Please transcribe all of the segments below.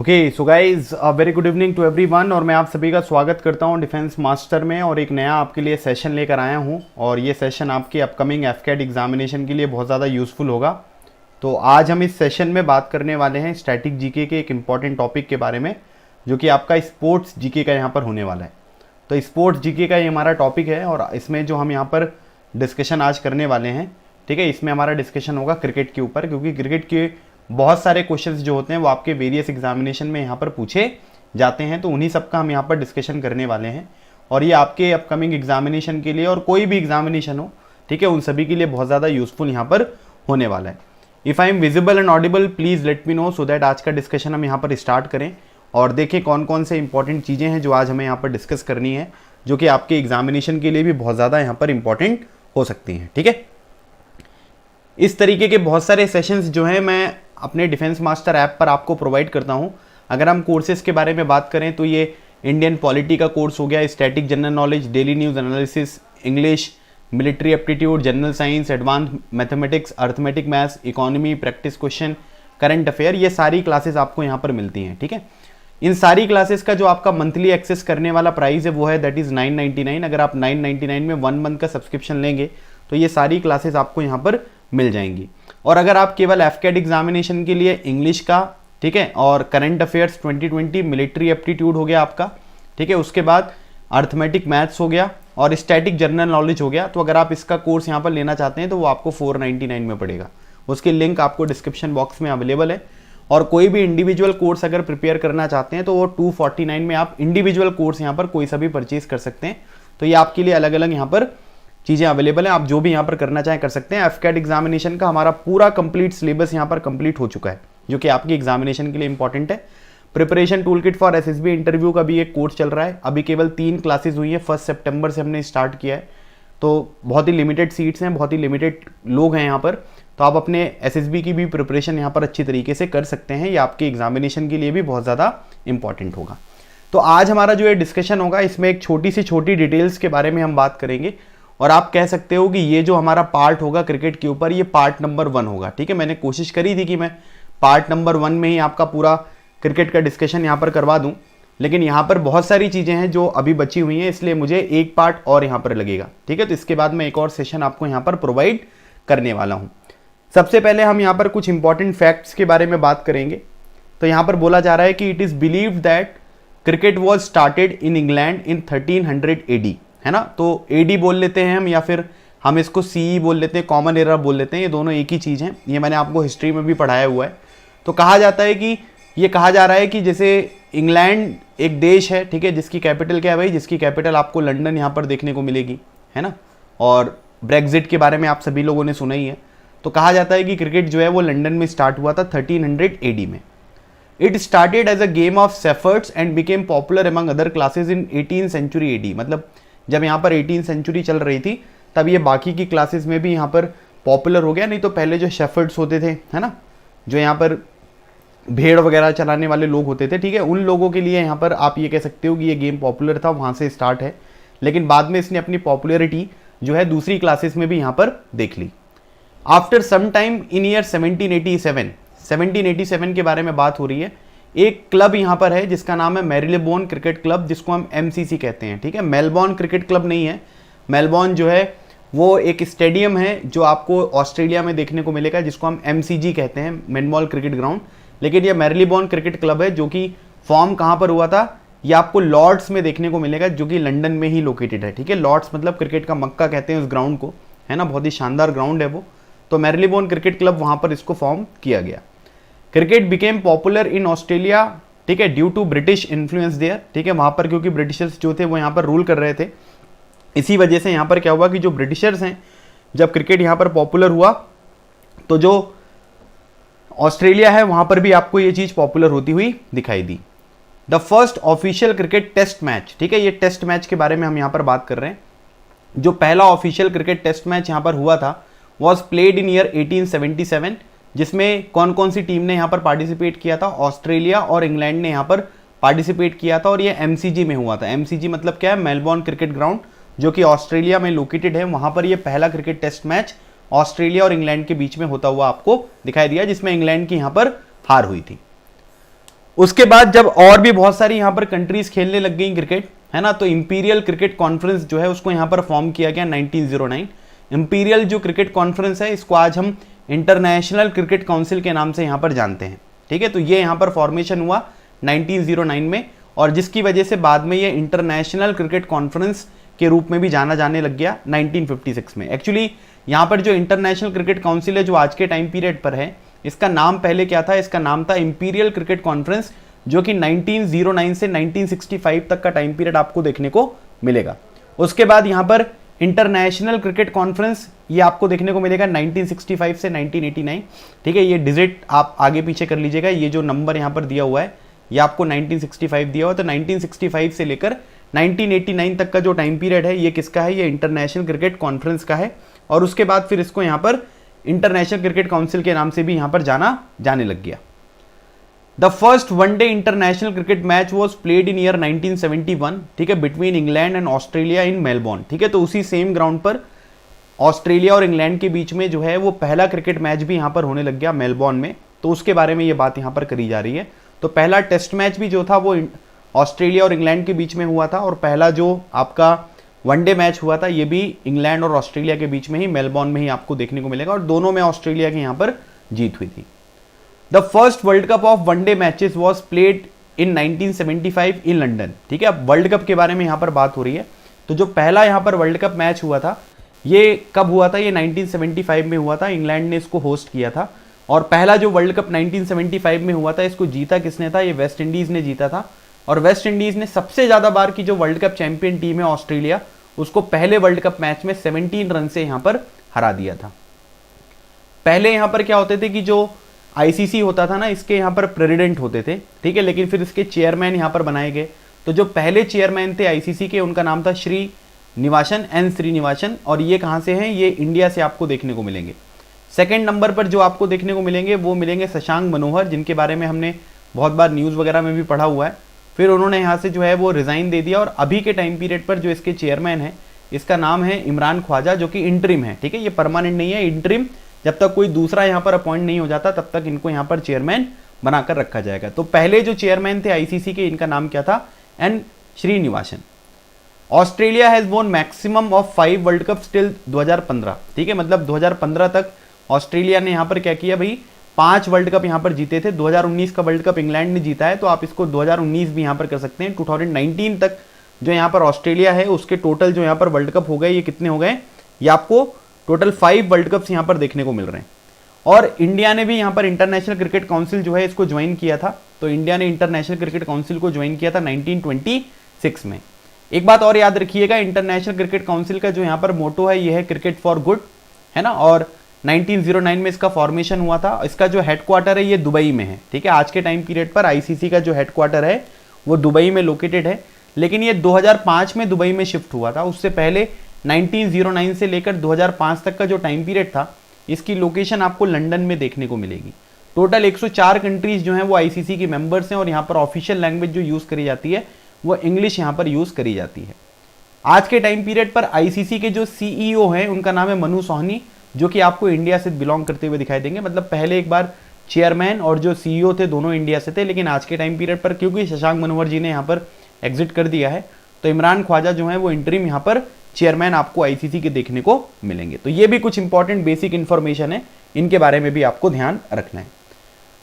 Okay so guys very good evening to everyone. और मैं आप सभी का स्वागत करता हूं डिफेंस मास्टर में और एक नया आपके लिए सेशन लेकर आया हूं। और ये सेशन आपके अपकमिंग एफकेट एग्जामिनेशन के लिए बहुत ज़्यादा यूज़फुल होगा। तो आज हम इस सेशन में बात करने वाले हैं स्टैटिक जीके के एक इम्पॉर्टेंट टॉपिक के बारे में, जो कि आपका स्पोर्ट्स जीके का यहाँ पर होने वाला है। तो स्पोर्ट्स जीके का ये हमारा टॉपिक है और इसमें जो हम यहाँ पर डिस्कशन आज करने वाले हैं, ठीक है, इसमें हमारा डिस्कशन होगा क्रिकेट के ऊपर, क्योंकि क्रिकेट के बहुत सारे क्वेश्चंस जो होते हैं वो आपके वेरियस एग्जामिनेशन में यहाँ पर पूछे जाते हैं। तो उन्हीं सब का हम यहाँ पर डिस्कशन करने वाले हैं और ये आपके अपकमिंग एग्जामिनेशन के लिए और कोई भी एग्जामिनेशन हो, ठीक है, उन सभी के लिए बहुत ज़्यादा यूजफुल यहाँ पर होने वाला है। If I am visible and Audible please let me know, so that आज का डिस्कशन हम यहाँ पर स्टार्ट करें और देखें कौन कौन से इंपॉर्टेंट चीज़ें हैं जो आज हमें यहाँ पर डिस्कस करनी है, जो कि आपके एग्जामिनेशन के लिए भी बहुत ज़्यादा यहाँ पर इंपॉर्टेंट हो सकती हैं। ठीक है, इस तरीके के बहुत सारे सेशंस जो हैं मैं अपने डिफेंस मास्टर ऐप पर आपको प्रोवाइड करता हूं। अगर हम कोर्सेज के बारे में बात करें तो ये इंडियन पॉलिटी का कोर्स हो गया, static general knowledge, daily news analysis, English, military aptitude, general science, advance mathematics, arithmetic maths, economy, practice question, current affair, ये सारी क्लासेस आपको यहाँ पर मिलती हैं। ठीक है, इन सारी क्लासेस का जो आपका मंथली एक्सेस करने वाला प्राइस है वो है दैट इज़ 999। अगर आप 999 में 1 मंथ का सब्सक्रिप्शन लेंगे तो ये सारी क्लासेस आपको यहाँ पर मिल जाएंगी। और अगर आप केवल एफकेट एग्जामिनेशन के लिए इंग्लिश का, ठीक है, और करंट अफेयर्स 2020, मिलिट्री एप्टीट्यूड हो गया आपका, ठीक है, उसके बाद अर्थमेटिक मैथ्स हो गया और स्टैटिक जनरल नॉलेज हो गया, तो अगर आप इसका कोर्स यहाँ पर लेना चाहते हैं तो वो आपको 499 में पड़ेगा। उसकी लिंक आपको डिस्क्रिप्शन बॉक्स में अवेलेबल है। और कोई भी इंडिविजुअल कोर्स अगर प्रिपेयर करना चाहते हैं तो वो 249 में आप इंडिविजुअल कोर्स यहाँ पर कोई सा भी परचेज कर सकते हैं। तो ये आपके लिए अलग अलग यहाँ पर चीज़ें अवेलेबल हैं, आप जो भी यहाँ पर करना चाहें कर सकते हैं। एफकेट एग्जामिनेशन का हमारा पूरा कंप्लीट सिलेबस यहाँ पर कंप्लीट हो चुका है, जो कि आपकी एग्जामिनेशन के लिए इंपॉर्टेंट है। Preparation tool kit for SSB interview का भी एक कोर्स चल रहा है। अभी केवल 3 क्लासेस हुई है, 1 सितंबर से हमने स्टार्ट किया है। तो बहुत ही लिमिटेड सीट्स हैं, बहुत ही लिमिटेड लोग हैं यहाँ पर, तो आप अपने एसएसबी की भी प्रिपरेशन यहाँ पर अच्छी तरीके से कर सकते हैं। ये आपके एग्जामिनेशन के लिए भी बहुत ज़्यादा इंपॉर्टेंट होगा। तो आज हमारा जो ये डिस्कशन होगा इसमें एक छोटी सी छोटी डिटेल्स के बारे में हम बात करेंगे और आप कह सकते हो कि ये जो हमारा पार्ट होगा क्रिकेट के ऊपर, ये पार्ट नंबर 1 होगा। ठीक है, मैंने कोशिश करी थी कि मैं पार्ट नंबर 1 में ही आपका पूरा क्रिकेट का डिस्कशन यहाँ पर करवा दूँ, लेकिन यहाँ पर बहुत सारी चीज़ें हैं जो अभी बची हुई हैं, इसलिए मुझे एक पार्ट और यहाँ पर लगेगा। ठीक है, तो इसके बाद मैं एक और सेशन आपको यहाँ पर प्रोवाइड करने वाला हूँ। सबसे पहले हम यहाँ पर कुछ इंपॉर्टेंट फैक्ट्स के बारे में बात करेंगे। तो यहाँ पर बोला जा रहा है कि it is believed that cricket was started in England in 1300 AD, है ना। तो एडी बोल लेते हैं हम या फिर हम इसको सीई बोल लेते हैं, कॉमन एरा बोल लेते हैं, ये दोनों एक ही चीज़ हैं। ये मैंने आपको हिस्ट्री में भी पढ़ाया हुआ है। तो कहा जाता है कि ये कहा जा रहा है कि जैसे इंग्लैंड एक देश है, ठीक है, जिसकी कैपिटल क्या है भाई, जिसकी कैपिटल आपको लंदन यहाँ पर देखने को मिलेगी, है ना। और ब्रेक्जिट के बारे में आप सभी लोगों ने सुना ही है। तो कहा जाता है कि क्रिकेट जो है वो लंदन में स्टार्ट हुआ था 1300 AD में। It started as a game of shepherds and became popular among other classes in 18th century AD। मतलब जब यहाँ पर 18th century चल रही थी तब ये बाकी की क्लासेस में भी यहाँ पर पॉपुलर हो गया। नहीं तो पहले जो शेफर्ड्स होते थे, है ना, जो यहाँ पर भेड़ वगैरह चलाने वाले लोग होते थे, ठीक है, उन लोगों के लिए यहाँ पर आप ये कह सकते हो कि ये गेम पॉपुलर था, वहाँ से स्टार्ट है। लेकिन बाद में इसने अपनी पॉपुलरिटी जो है दूसरी क्लासेस में भी यहाँ पर देख ली। After some time in year 1787 के बारे में बात हो रही है। एक क्लब यहाँ पर है जिसका नाम है मेरिलेबोन क्रिकेट क्लब, जिसको हम MCC कहते हैं। ठीक है, मेलबोर्न क्रिकेट क्लब नहीं है। मेलबोर्न जो है वो एक स्टेडियम है जो आपको ऑस्ट्रेलिया में देखने को मिलेगा, जिसको हम MCG कहते हैं, मेनमॉल क्रिकेट ग्राउंड। लेकिन ये मेरिलेबोन क्रिकेट क्लब है जो कि फॉर्म कहाँ पर हुआ था, ये आपको लॉर्ड्स में देखने को मिलेगा, जो कि लंदन में ही लोकेटेड है। ठीक है, लॉर्ड्स मतलब क्रिकेट का मक्का कहते हैं उस ग्राउंड को, है ना, बहुत ही शानदार ग्राउंड है वो। तो मेरिलेबोन क्रिकेट क्लब वहाँ पर इसको फॉर्म किया गया। Cricket became popular in Australia, ठीक है, due to British influence there. ठीक है, वहाँ पर क्योंकि ब्रिटिशर्स जो थे वो यहाँ पर रूल कर रहे थे, इसी वजह से यहाँ पर क्या हुआ कि जो ब्रिटिशर्स हैं, जब क्रिकेट यहाँ पर पॉपुलर हुआ तो जो ऑस्ट्रेलिया है वहाँ पर भी आपको ये चीज़ पॉपुलर होती हुई दिखाई दी। The first official cricket test match, ठीक है, ये टेस्ट मैच के बारे में हम यहाँ पर बात कर रहे हैं। जो पहला ऑफिशियल क्रिकेट टेस्ट मैच यहाँ पर हुआ था वॉज प्लेड इन ईयर 1877, जिसमें कौन कौन सी टीम ने यहाँ पर पार्टिसिपेट किया था, ऑस्ट्रेलिया और इंग्लैंड ने यहाँ पर पार्टिसिपेट किया था। और ये MCG में हुआ था। MCG मतलब क्या है, मेलबोर्न क्रिकेट ग्राउंड, जो कि ऑस्ट्रेलिया में लोकेटेड है। वहाँ पर ये पहला क्रिकेट टेस्ट मैच ऑस्ट्रेलिया और इंग्लैंड के बीच में होता हुआ आपको दिखाई दिया, जिसमें इंग्लैंड की यहाँ पर हार हुई थी। उसके बाद जब और भी बहुत सारी यहाँ पर कंट्रीज खेलने लग गई क्रिकेट, है ना, तो इंपीरियल क्रिकेट कॉन्फ्रेंस जो है उसको यहाँ पर फॉर्म किया गया 1909। इंपीरियल जो क्रिकेट कॉन्फ्रेंस है इसको आज हम इंटरनेशनल क्रिकेट काउंसिल के नाम से यहाँ पर जानते हैं, ठीक है। तो ये यहाँ पर फॉर्मेशन हुआ 1909 में, और जिसकी वजह से बाद में ये इंटरनेशनल क्रिकेट कॉन्फ्रेंस के रूप में भी जाना जाने लग गया 1956 में। एक्चुअली यहाँ पर जो इंटरनेशनल क्रिकेट काउंसिल है जो आज के टाइम पीरियड पर है, इसका नाम पहले क्या था, इसका नाम था इंपीरियल क्रिकेट कॉन्फ्रेंस, जो कि 1909 से 1965 तक का टाइम पीरियड आपको देखने को मिलेगा। उसके बाद यहाँ पर इंटरनेशनल क्रिकेट कॉन्फ्रेंस ये आपको देखने को मिलेगा 1965 से 1989, ठीक है। ये डिजिट आप आगे पीछे कर लीजिएगा, ये जो नंबर यहाँ पर दिया हुआ है ये आपको 1965 दिया हुआ, तो 1965 से लेकर 1989 तक का जो टाइम पीरियड है ये किसका है, ये इंटरनेशनल क्रिकेट कॉन्फ्रेंस का है। और उसके बाद फिर इसको यहाँ पर इंटरनेशनल क्रिकेट काउंसिल के नाम से भी यहाँ पर जाने लग गया। The first one day international cricket match was played in year 1971, ठीक है, between England and Australia in Melbourne, ठीक है। तो उसी सेम ग्राउंड पर ऑस्ट्रेलिया और इंग्लैंड के बीच में जो है वो पहला क्रिकेट मैच भी यहाँ पर होने लग गया मेलबोर्न में, तो उसके बारे में ये बात यहाँ पर करी जा रही है। तो पहला टेस्ट मैच भी जो था वो ऑस्ट्रेलिया और इंग्लैंड के बीच में हुआ था, और पहला जो आपका वनडे मैच हुआ था ये भी इंग्लैंड और ऑस्ट्रेलिया के बीच में ही मेलबोर्न में ही आपको देखने को मिलेगा, और दोनों में ऑस्ट्रेलिया के यहाँ पर जीत हुई थी। The first world cup of one day matches was played in 1975 in London, ठीक है। अब वर्ल्ड कप के बारे में यहाँ पर बात हो रही है, तो जो पहला यहाँ पर वर्ल्ड कप मैच हुआ था ये कब हुआ था, ये 1975 में हुआ था, इंग्लैंड ने इसको होस्ट किया था। और पहला जो वर्ल्ड कप 1975 में हुआ था इसको जीता किसने था, ये वेस्ट इंडीज ने जीता था। और वेस्ट इंडीज ने सबसे ज्यादा बार की जो वर्ल्ड कप चैंपियन टीम है ऑस्ट्रेलिया, उसको पहले वर्ल्ड कप मैच में 17 रन से यहां पर हरा दिया था। पहले यहां पर क्या होते थे कि जो आईसीसी होता था ना, इसके यहां पर प्रेसिडेंट होते थे, ठीक है, लेकिन फिर इसके चेयरमैन यहां पर बनाए गए। तो जो पहले चेयरमैन थे आईसीसी के उनका नाम था श्रीनिवासन, एन श्रीनिवासन, और ये कहां से हैं, ये इंडिया से आपको देखने को मिलेंगे। सेकंड नंबर पर जो आपको देखने को मिलेंगे वो मिलेंगे शशांक मनोहर, जिनके बारे में हमने बहुत बार न्यूज़ वगैरह में भी पढ़ा हुआ है। फिर उन्होंने यहाँ से जो है वो रिज़ाइन दे दिया, और अभी के टाइम पीरियड पर जो इसके चेयरमैन है इसका नाम है इमरान ख्वाजा, जो कि इंटरिम है, ठीक है, ये परमानेंट नहीं है, इंटरिम। जब तक कोई दूसरा यहाँ पर अपॉइंट नहीं हो जाता तब तक इनको यहाँ पर चेयरमैन बनाकर रखा जाएगा। तो पहले जो चेयरमैन थे आईसीसी के, इनका नाम क्या था, N Srinivasan. Australia has won maximum of 5 world cup till 2015, ठीक है, मतलब 2015 तक ऑस्ट्रेलिया ने यहाँ पर क्या किया भाई, 5 वर्ल्ड कप यहाँ पर जीते थे। 2019 का वर्ल्ड कप इंग्लैंड ने जीता है, तो आप इसको 2019 भी यहाँ पर कर सकते हैं। 2019 तक जो यहाँ पर ऑस्ट्रेलिया है उसके टोटल जो यहाँ पर वर्ल्ड कप हो गए, ये कितने हो गए, ये आपको टोटल 5 वर्ल्ड कप्स यहाँ पर देखने को मिल रहे हैं। और इंडिया ने भी यहाँ पर इंटरनेशनल क्रिकेट काउंसिल जो है इसको ज्वाइन किया था। तो इंडिया ने इंटरनेशनल क्रिकेट काउंसिल को ज्वाइन किया था 1926 में। एक बात और याद रखिएगा, इंटरनेशनल क्रिकेट काउंसिल का जो यहाँ पर मोटो है ये है क्रिकेट फॉर गुड, है ना, और 1909 में इसका फॉर्मेशन हुआ था। इसका जो हेडक्वार्टर है ये दुबई में है, ठीक है। आज के टाइम पीरियड पर आईसीसी का जो हेडक्वार्टर है वो दुबई में लोकेटेड है, लेकिन ये 2005 में दुबई में शिफ्ट हुआ था। उससे पहले 1909 से लेकर 2005 तक का जो टाइम पीरियड था इसकी लोकेशन आपको लंदन में देखने को मिलेगी। टोटल 104 कंट्रीज जो हैं वो आईसीसी की मेंबर्स हैं, और यहाँ पर ऑफिशियल लैंग्वेज जो यूज़ करी जाती है वो इंग्लिश यहाँ पर यूज़ करी जाती है। आज के टाइम पीरियड पर आईसीसी के जो सीईओ हैं उनका नाम है मनु सोहनी, जो कि आपको इंडिया से बिलोंग करते हुए दिखाई देंगे। मतलब पहले एक बार चेयरमैन और जो सीईओ थे दोनों इंडिया से थे, लेकिन आज के टाइम पीरियड पर क्योंकि शशांक मनोहर जी ने यहाँ पर एग्जिट कर दिया है, तो इमरान ख्वाजा जो है वो इंटरिम यहाँ पर चेयरमैन आपको आईसीसी के देखने को मिलेंगे। तो ये भी कुछ इंपॉर्टेंट बेसिक इंफॉर्मेशन है, इनके बारे में भी आपको ध्यान रखना है।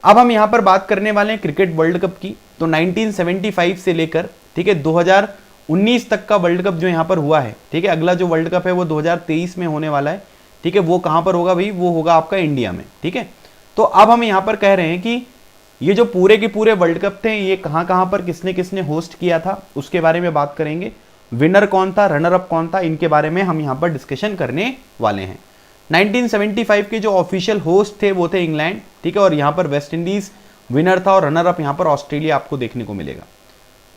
अब हम यहाँ पर बात करने वाले हैं क्रिकेट वर्ल्ड कप की। तो 1975 से लेकर, ठीक है, 2019 तक का वर्ल्ड कप जो यहाँ पर हुआ है, ठीक है, अगला जो वर्ल्ड कप है वो 2023 में होने वाला है, ठीक है। वो कहाँ पर होगा भाई, वो होगा आपका इंडिया में, ठीक है। तो अब हम यहाँ पर कह रहे हैं कि ये जो पूरे के पूरे वर्ल्ड कप थे ये कहाँ पर किसने किसने होस्ट किया था उसके बारे में बात करेंगे। विनर कौन था, रनर अप कौन था, इनके बारे में हम यहाँ पर डिस्कशन करने वाले हैं। 1975 के जो ऑफिशियल होस्ट थे वो थे इंग्लैंड, ठीक है, और यहाँ पर वेस्ट इंडीज विनर था, और रनर अप यहाँ पर ऑस्ट्रेलिया आपको देखने को मिलेगा।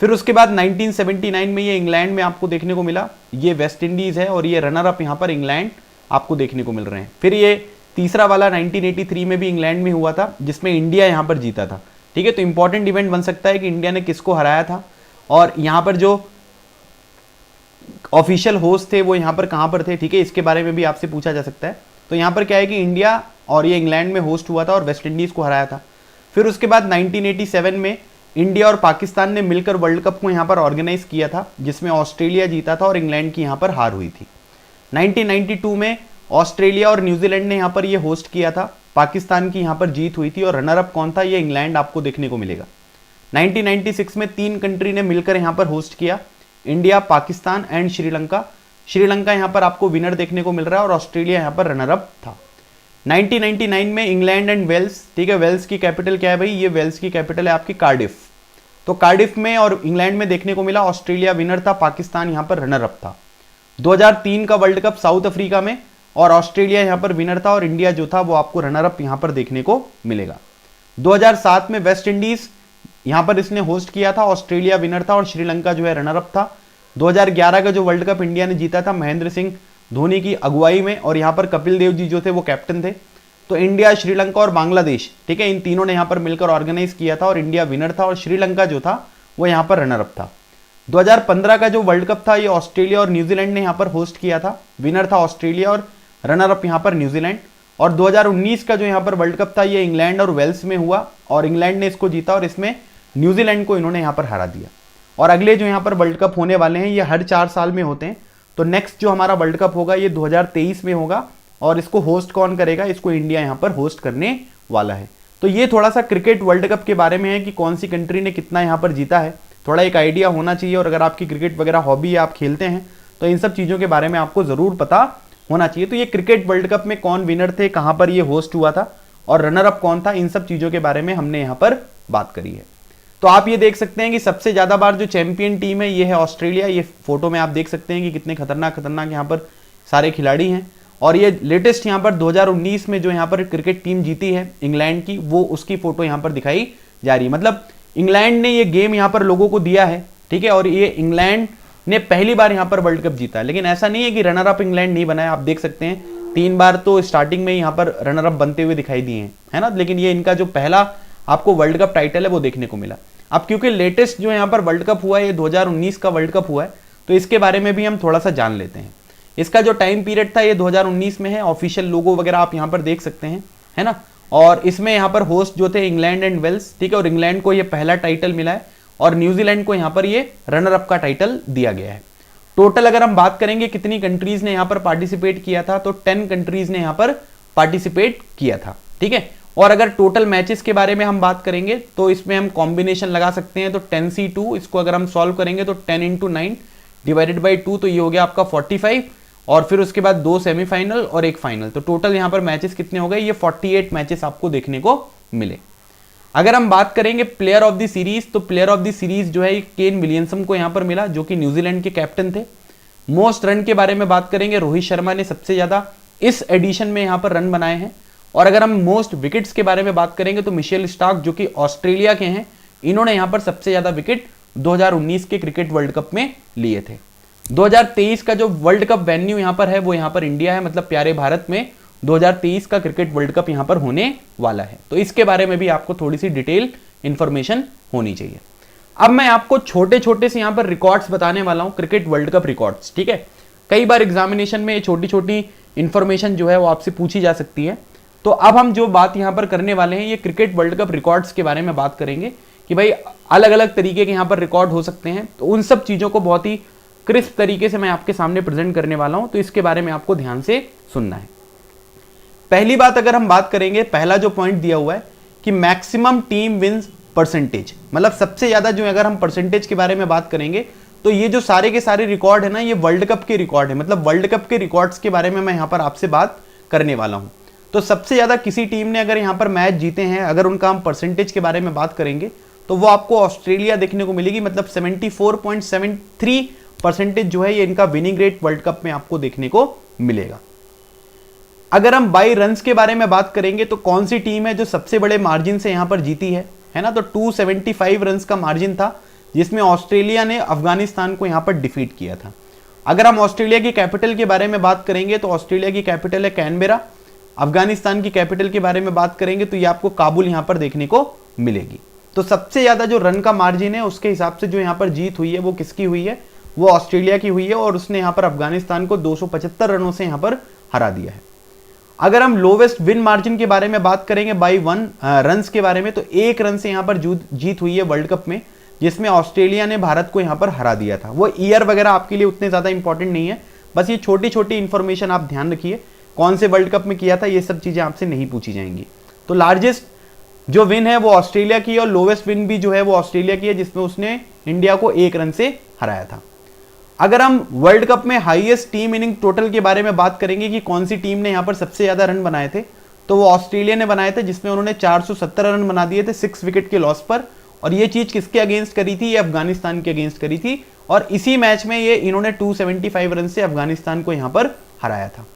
फिर उसके बाद 1979 में ये इंग्लैंड में आपको देखने को मिला, ये वेस्ट इंडीज है, और ये रनर अप यहाँ पर इंग्लैंड आपको देखने को मिल रहे हैं। फिर ये तीसरा वाला 1983 में भी इंग्लैंड में हुआ था, जिसमें इंडिया यहाँ पर जीता था, ठीक है। तो इंपॉर्टेंट इवेंट बन सकता है कि इंडिया ने किसको हराया था, और यहाँ पर जो ऑफिशियल होस्ट थे वो यहाँ पर कहाँ पर थे, ठीक है, इसके बारे में भी आपसे पूछा जा सकता है। तो यहाँ पर क्या है कि इंडिया और ये इंग्लैंड में होस्ट हुआ था और वेस्ट इंडीज को हराया था। फिर उसके बाद 1987 में इंडिया और पाकिस्तान ने मिलकर वर्ल्ड कप को यहाँ पर ऑर्गेनाइज किया था, जिसमें ऑस्ट्रेलिया जीता था और इंग्लैंड की यहाँ पर हार हुई थी। 1992 में ऑस्ट्रेलिया और न्यूजीलैंड ने यहाँ पर ये होस्ट किया था, पाकिस्तान की यहाँ पर जीत हुई थी और रनर अप कौन था, ये इंग्लैंड आपको देखने को मिलेगा। 1996 में 3 कंट्री ने मिलकर यहाँ पर होस्ट किया, इंडिया, पाकिस्तान एंड श्रीलंका। श्रीलंका यहाँ पर आपको विनर देखने को मिल रहा है और ऑस्ट्रेलिया यहाँ पर रनर अप था। 1999 में इंग्लैंड एंड वेल्स, ठीक है, वेल्स की कैपिटल क्या है भाई, ये वेल्स की कैपिटल है आपकी कार्डिफ। तो कार्डिफ में और इंग्लैंड में देखने को मिला, ऑस्ट्रेलिया विनर था, पाकिस्तान यहाँ पर रनर अप था। 2003 का वर्ल्ड कप साउथ अफ्रीका में और ऑस्ट्रेलिया यहाँ पर विनर था और इंडिया जो था वो आपको रनर अप यहाँ पर देखने को मिलेगा। 2007 में वेस्ट इंडीज यहाँ पर इसने होस्ट किया था, ऑस्ट्रेलिया विनर था और श्रीलंका जो है रनर अप था। 2011 का जो वर्ल्ड कप इंडिया ने जीता था महेंद्र सिंह धोनी की अगुवाई में और यहाँ पर कपिल देव जी जो थे वो कैप्टन थे। तो इंडिया, श्रीलंका और बांग्लादेश, ठीक है, इन तीनों ने यहाँ पर मिलकर ऑर्गेनाइज किया था और इंडिया विनर था और श्रीलंका जो था वो यहाँ पर रनर अप था। 2015 का जो वर्ल्ड कप था ये ऑस्ट्रेलिया और न्यूजीलैंड ने यहाँ पर होस्ट किया था, विनर था ऑस्ट्रेलिया और रनर अप यहाँ पर न्यूजीलैंड। और 2019 का जो यहाँ पर वर्ल्ड कप था ये इंग्लैंड और वेल्स में हुआ और इंग्लैंड ने इसको जीता और इसमें न्यूजीलैंड को इन्होंने यहाँ पर हरा दिया। और अगले जो यहाँ पर वर्ल्ड कप होने वाले हैं ये हर 4 साल में होते हैं। तो नेक्स्ट जो हमारा वर्ल्ड कप होगा ये 2023 में होगा और इसको होस्ट कौन करेगा, इसको इंडिया यहाँ पर होस्ट करने वाला है। तो ये थोड़ा सा क्रिकेट वर्ल्ड कप के बारे में है कि कौन सी कंट्री ने कितना यहाँ पर जीता है, थोड़ा एक आइडिया होना चाहिए। और अगर आपकी क्रिकेट वगैरह हॉबी है, आप खेलते हैं, तो इन सब चीज़ों के बारे में आपको ज़रूर पता होना चाहिए। तो ये क्रिकेट वर्ल्ड कप में कौन विनर थे, कहाँ पर ये होस्ट हुआ था और रनर अप कौन था, इन सब चीज़ों के बारे में हमने यहाँ पर बात करी है। तो आप ये देख सकते हैं कि सबसे ज़्यादा बार जो चैंपियन टीम है ये है ऑस्ट्रेलिया। ये फोटो में आप देख सकते हैं कि कितने खतरनाक यहाँ पर सारे खिलाड़ी हैं। और ये लेटेस्ट यहाँ पर 2019 में जो यहाँ पर क्रिकेट टीम जीती है इंग्लैंड की, वो उसकी फोटो यहाँ पर दिखाई जा रही है। मतलब इंग्लैंड ने ये गेम यहाँ पर लोगों को दिया है, ठीक है, और ये इंग्लैंड ने पहली बार यहाँ पर वर्ल्ड कप जीता है। लेकिन ऐसा नहीं है कि रनर अप इंग्लैंड नहीं बना है, आप देख सकते हैं 3 बार तो स्टार्टिंग में यहाँ पर रनर अप बनते हुए दिखाई दिए हैं, है ना। लेकिन ये इनका जो पहला आपको वर्ल्ड कप टाइटल है वो देखने को मिला। अब क्योंकि लेटेस्ट जो यहाँ पर वर्ल्ड कप हुआ है ये 2019 का वर्ल्ड कप हुआ है, तो इसके बारे में भी हम थोड़ा सा जान लेते हैं। इसका जो टाइम पीरियड था ये 2019 में है, ऑफिशियल लोगो वगैरह आप यहाँ पर देख सकते हैं, है ना। और इसमें यहाँ पर होस्ट जो थे इंग्लैंड एंड वेल्स, ठीक है, और इंग्लैंड को ये पहला टाइटल मिला है और न्यूजीलैंड को यहाँ पर ये रनर अप का टाइटल दिया गया है। टोटल अगर हम बात करेंगे कितनी कंट्रीज ने यहाँ पर पार्टिसिपेट किया था, तो 10 कंट्रीज ने यहाँ पर पार्टिसिपेट किया था, ठीक है। और अगर टोटल मैचेस के बारे में हम बात करेंगे तो इसमें हम कॉम्बिनेशन लगा सकते हैं। तो 10C2 इसको अगर हम सॉल्व करेंगे तो 10 × 9 डिवाइडेड बाई 2, तो ये हो गया आपका 45 और फिर उसके बाद 2 सेमीफाइनल और 1 फाइनल। तो टोटल यहाँ पर मैचेस कितने हो गए, ये 48 मैचेस आपको देखने को मिले। अगर हम बात करेंगे प्लेयर ऑफ द सीरीज, तो प्लेयर ऑफ द सीरीज जो है केन विलियमसन को यहाँ पर मिला, जो कि न्यूजीलैंड के कैप्टन थे। मोस्ट रन के बारे में बात करेंगे, रोहित शर्मा ने सबसे ज्यादा इस एडिशन में यहाँ पर रन बनाए हैं। और अगर हम मोस्ट विकेट्स के बारे में बात करेंगे तो मिशेल स्टार्क जो कि ऑस्ट्रेलिया के हैं, इन्होंने यहाँ पर सबसे ज्यादा विकेट 2019 के क्रिकेट वर्ल्ड कप में लिए थे। 2023 का जो वर्ल्ड कप वेन्यू यहाँ पर है वो यहाँ पर इंडिया है, मतलब प्यारे भारत में 2023 का क्रिकेट वर्ल्ड कप यहाँ पर होने वाला है। तो इसके बारे में भी आपको थोड़ी सी डिटेल इंफॉर्मेशन होनी चाहिए। अब मैं आपको छोटे छोटे से यहाँ पर रिकॉर्ड्स बताने वाला हूँ, क्रिकेट वर्ल्ड कप रिकॉर्ड्स, ठीक है। कई बार एग्जामिनेशन में ये छोटी छोटी इंफॉर्मेशन जो है वो आपसे पूछी जा सकती है। तो अब हम जो बात यहाँ पर करने वाले हैं ये क्रिकेट वर्ल्ड कप रिकॉर्ड्स के बारे में बात करेंगे कि भाई अलग अलग तरीके के यहाँ पर रिकॉर्ड हो सकते हैं। तो उन सब चीज़ों को बहुत ही क्रिस्प तरीके से मैं आपके सामने प्रेजेंट करने वाला हूँ, तो इसके बारे में आपको ध्यान से सुनना है। पहली बात अगर हम बात करेंगे, पहला जो पॉइंट दिया हुआ है कि मैक्सिमम टीम विन्स परसेंटेज, मतलब सबसे ज्यादा जो अगर हम परसेंटेज के बारे में बात करेंगे तो ये जो सारे के सारे रिकॉर्ड है ना, ये वर्ल्ड कप के रिकॉर्ड है। मतलब वर्ल्ड कप के रिकॉर्ड्स के बारे में मैं यहाँ पर आपसे बात करने वाला हूँ। तो सबसे ज्यादा किसी टीम ने अगर यहाँ पर मैच जीते हैं, अगर उनका हम परसेंटेज के बारे में बात करेंगे तो वो आपको ऑस्ट्रेलिया देखने को मिलेगी। मतलब 74.73% जो है ये इनका विनिंग रेट वर्ल्ड कप में आपको देखने को मिलेगा। अगर हम बाई रन्स के बारे में बात करेंगे तो कौन सी टीम है जो सबसे बड़े मार्जिन से यहाँ पर जीती है ना, तो 275 रन्स का मार्जिन था, जिसमें ऑस्ट्रेलिया ने अफगानिस्तान को यहाँ पर डिफीट किया था। अगर हम ऑस्ट्रेलिया की कैपिटल के बारे में बात करेंगे तो ऑस्ट्रेलिया की कैपिटल है कैनबेरा। अफगानिस्तान की कैपिटल के बारे में बात करेंगे तो ये आपको काबुल यहाँ पर देखने को मिलेगी। तो सबसे ज्यादा जो रन का मार्जिन है उसके हिसाब से जो यहाँ पर जीत हुई है वो किसकी हुई है, वो ऑस्ट्रेलिया की हुई है और उसने यहाँ पर अफगानिस्तान को 275 रनों से यहाँ पर हरा दिया है। अगर हम लोवेस्ट विन मार्जिन के बारे में बात करेंगे बाई 1 रन्स के बारे में, तो 1 रन से यहां पर जीत हुई है वर्ल्ड कप में, जिसमें ऑस्ट्रेलिया ने भारत को यहां पर हरा दिया था। वो ईयर वगैरह आपके लिए उतने ज्यादा इंपॉर्टेंट नहीं है, बस ये छोटी छोटी इंफॉर्मेशन आप ध्यान रखिए, कौन से वर्ल्ड कप में किया था, ये सब चीजें आपसे नहीं पूछी जाएंगी। तो लार्जेस्ट जो विन है वो ऑस्ट्रेलिया की, और लोवेस्ट विन भी जो है वो ऑस्ट्रेलिया की है, जिसमें उसने इंडिया को 1 रन से हराया था। अगर हम वर्ल्ड कप में हाईएस्ट टीम इनिंग टोटल के बारे में बात करेंगे कि कौन सी टीम ने यहां पर सबसे ज्यादा रन बनाए थे, तो वो ऑस्ट्रेलिया ने बनाए थे, जिसमें उन्होंने 470 रन बना दिए थे 6 विकेट के लॉस पर। और ये चीज किसके अगेंस्ट करी थी? ये अफगानिस्तान के अगेंस्ट करी थी, और इसी मैच में ये इन्होंने 275 रन से अफगानिस्तान को यहां पर हराया था।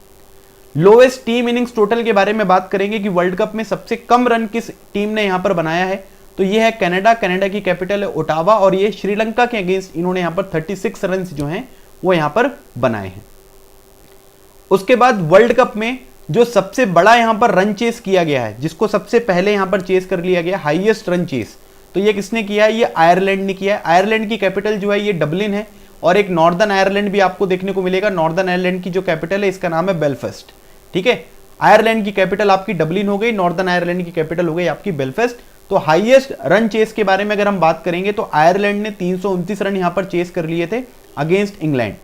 लोएस्ट टीम इनिंग्स टोटल के बारे में बात करेंगे कि वर्ल्ड कप में सबसे कम रन किस टीम ने यहां पर बनाया है, तो ये है कनाडा। कनाडा की कैपिटल है ओटावा, और ये श्रीलंका के अगेंस्ट इन्होंने यहां पर 36 रन जो हैं वो यहां पर बनाए हैं। उसके बाद वर्ल्ड कप में जो सबसे बड़ा यहां पर रन चेस किया गया है, जिसको सबसे पहले यहां पर चेस कर लिया गया, हाईएस्ट रन चेस, तो ये किसने किया है? ये आयरलैंड ने किया है। आयरलैंड की कैपिटल जो है ये डबलिन है, और एक नॉर्दर्न आयरलैंड भी आपको देखने को मिलेगा। नॉर्दर्न आयरलैंड की जो कैपिटल है इसका नाम है बेलफास्ट। ठीक है, आयरलैंड की कैपिटल आपकी डबलिन हो गई, नॉर्दर्न आयरलैंड की कैपिटल हो गई आपकी बेलफास्ट। तो हाईएस्ट रन चेस के बारे में अगर हम बात करेंगे तो आयरलैंड ने 329 रन यहां पर चेस कर लिए थे अगेंस्ट इंग्लैंड।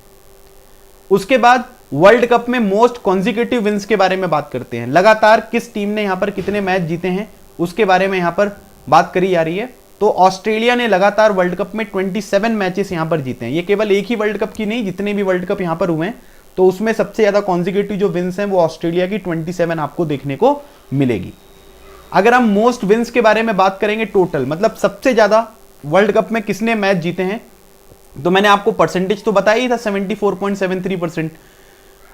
उसके बाद वर्ल्ड कप में मोस्ट कॉन्जिक्यूटिव विंस के बारे में बात करते हैं, लगातार किस टीम ने यहां पर कितने मैच जीते हैं उसके बारे में यहां पर बात करी जा रही है। तो ऑस्ट्रेलिया ने लगातार वर्ल्ड कप में 27 मैचेस यहां पर जीते हैं। ये केवल एक ही वर्ल्ड कप की नहीं, जितने भी वर्ल्ड कप यहां पर हुए हैं, तो उसमें सबसे ज्यादा कॉन्जिक्यूटिव जो विंस हैं वो ऑस्ट्रेलिया की 27 आपको देखने को मिलेगी। अगर हम मोस्ट विंस के बारे में बात करेंगे टोटल, मतलब सबसे ज्यादा वर्ल्ड कप में किसने मैच जीते हैं, तो मैंने आपको परसेंटेज तो बताया ही था 74.73%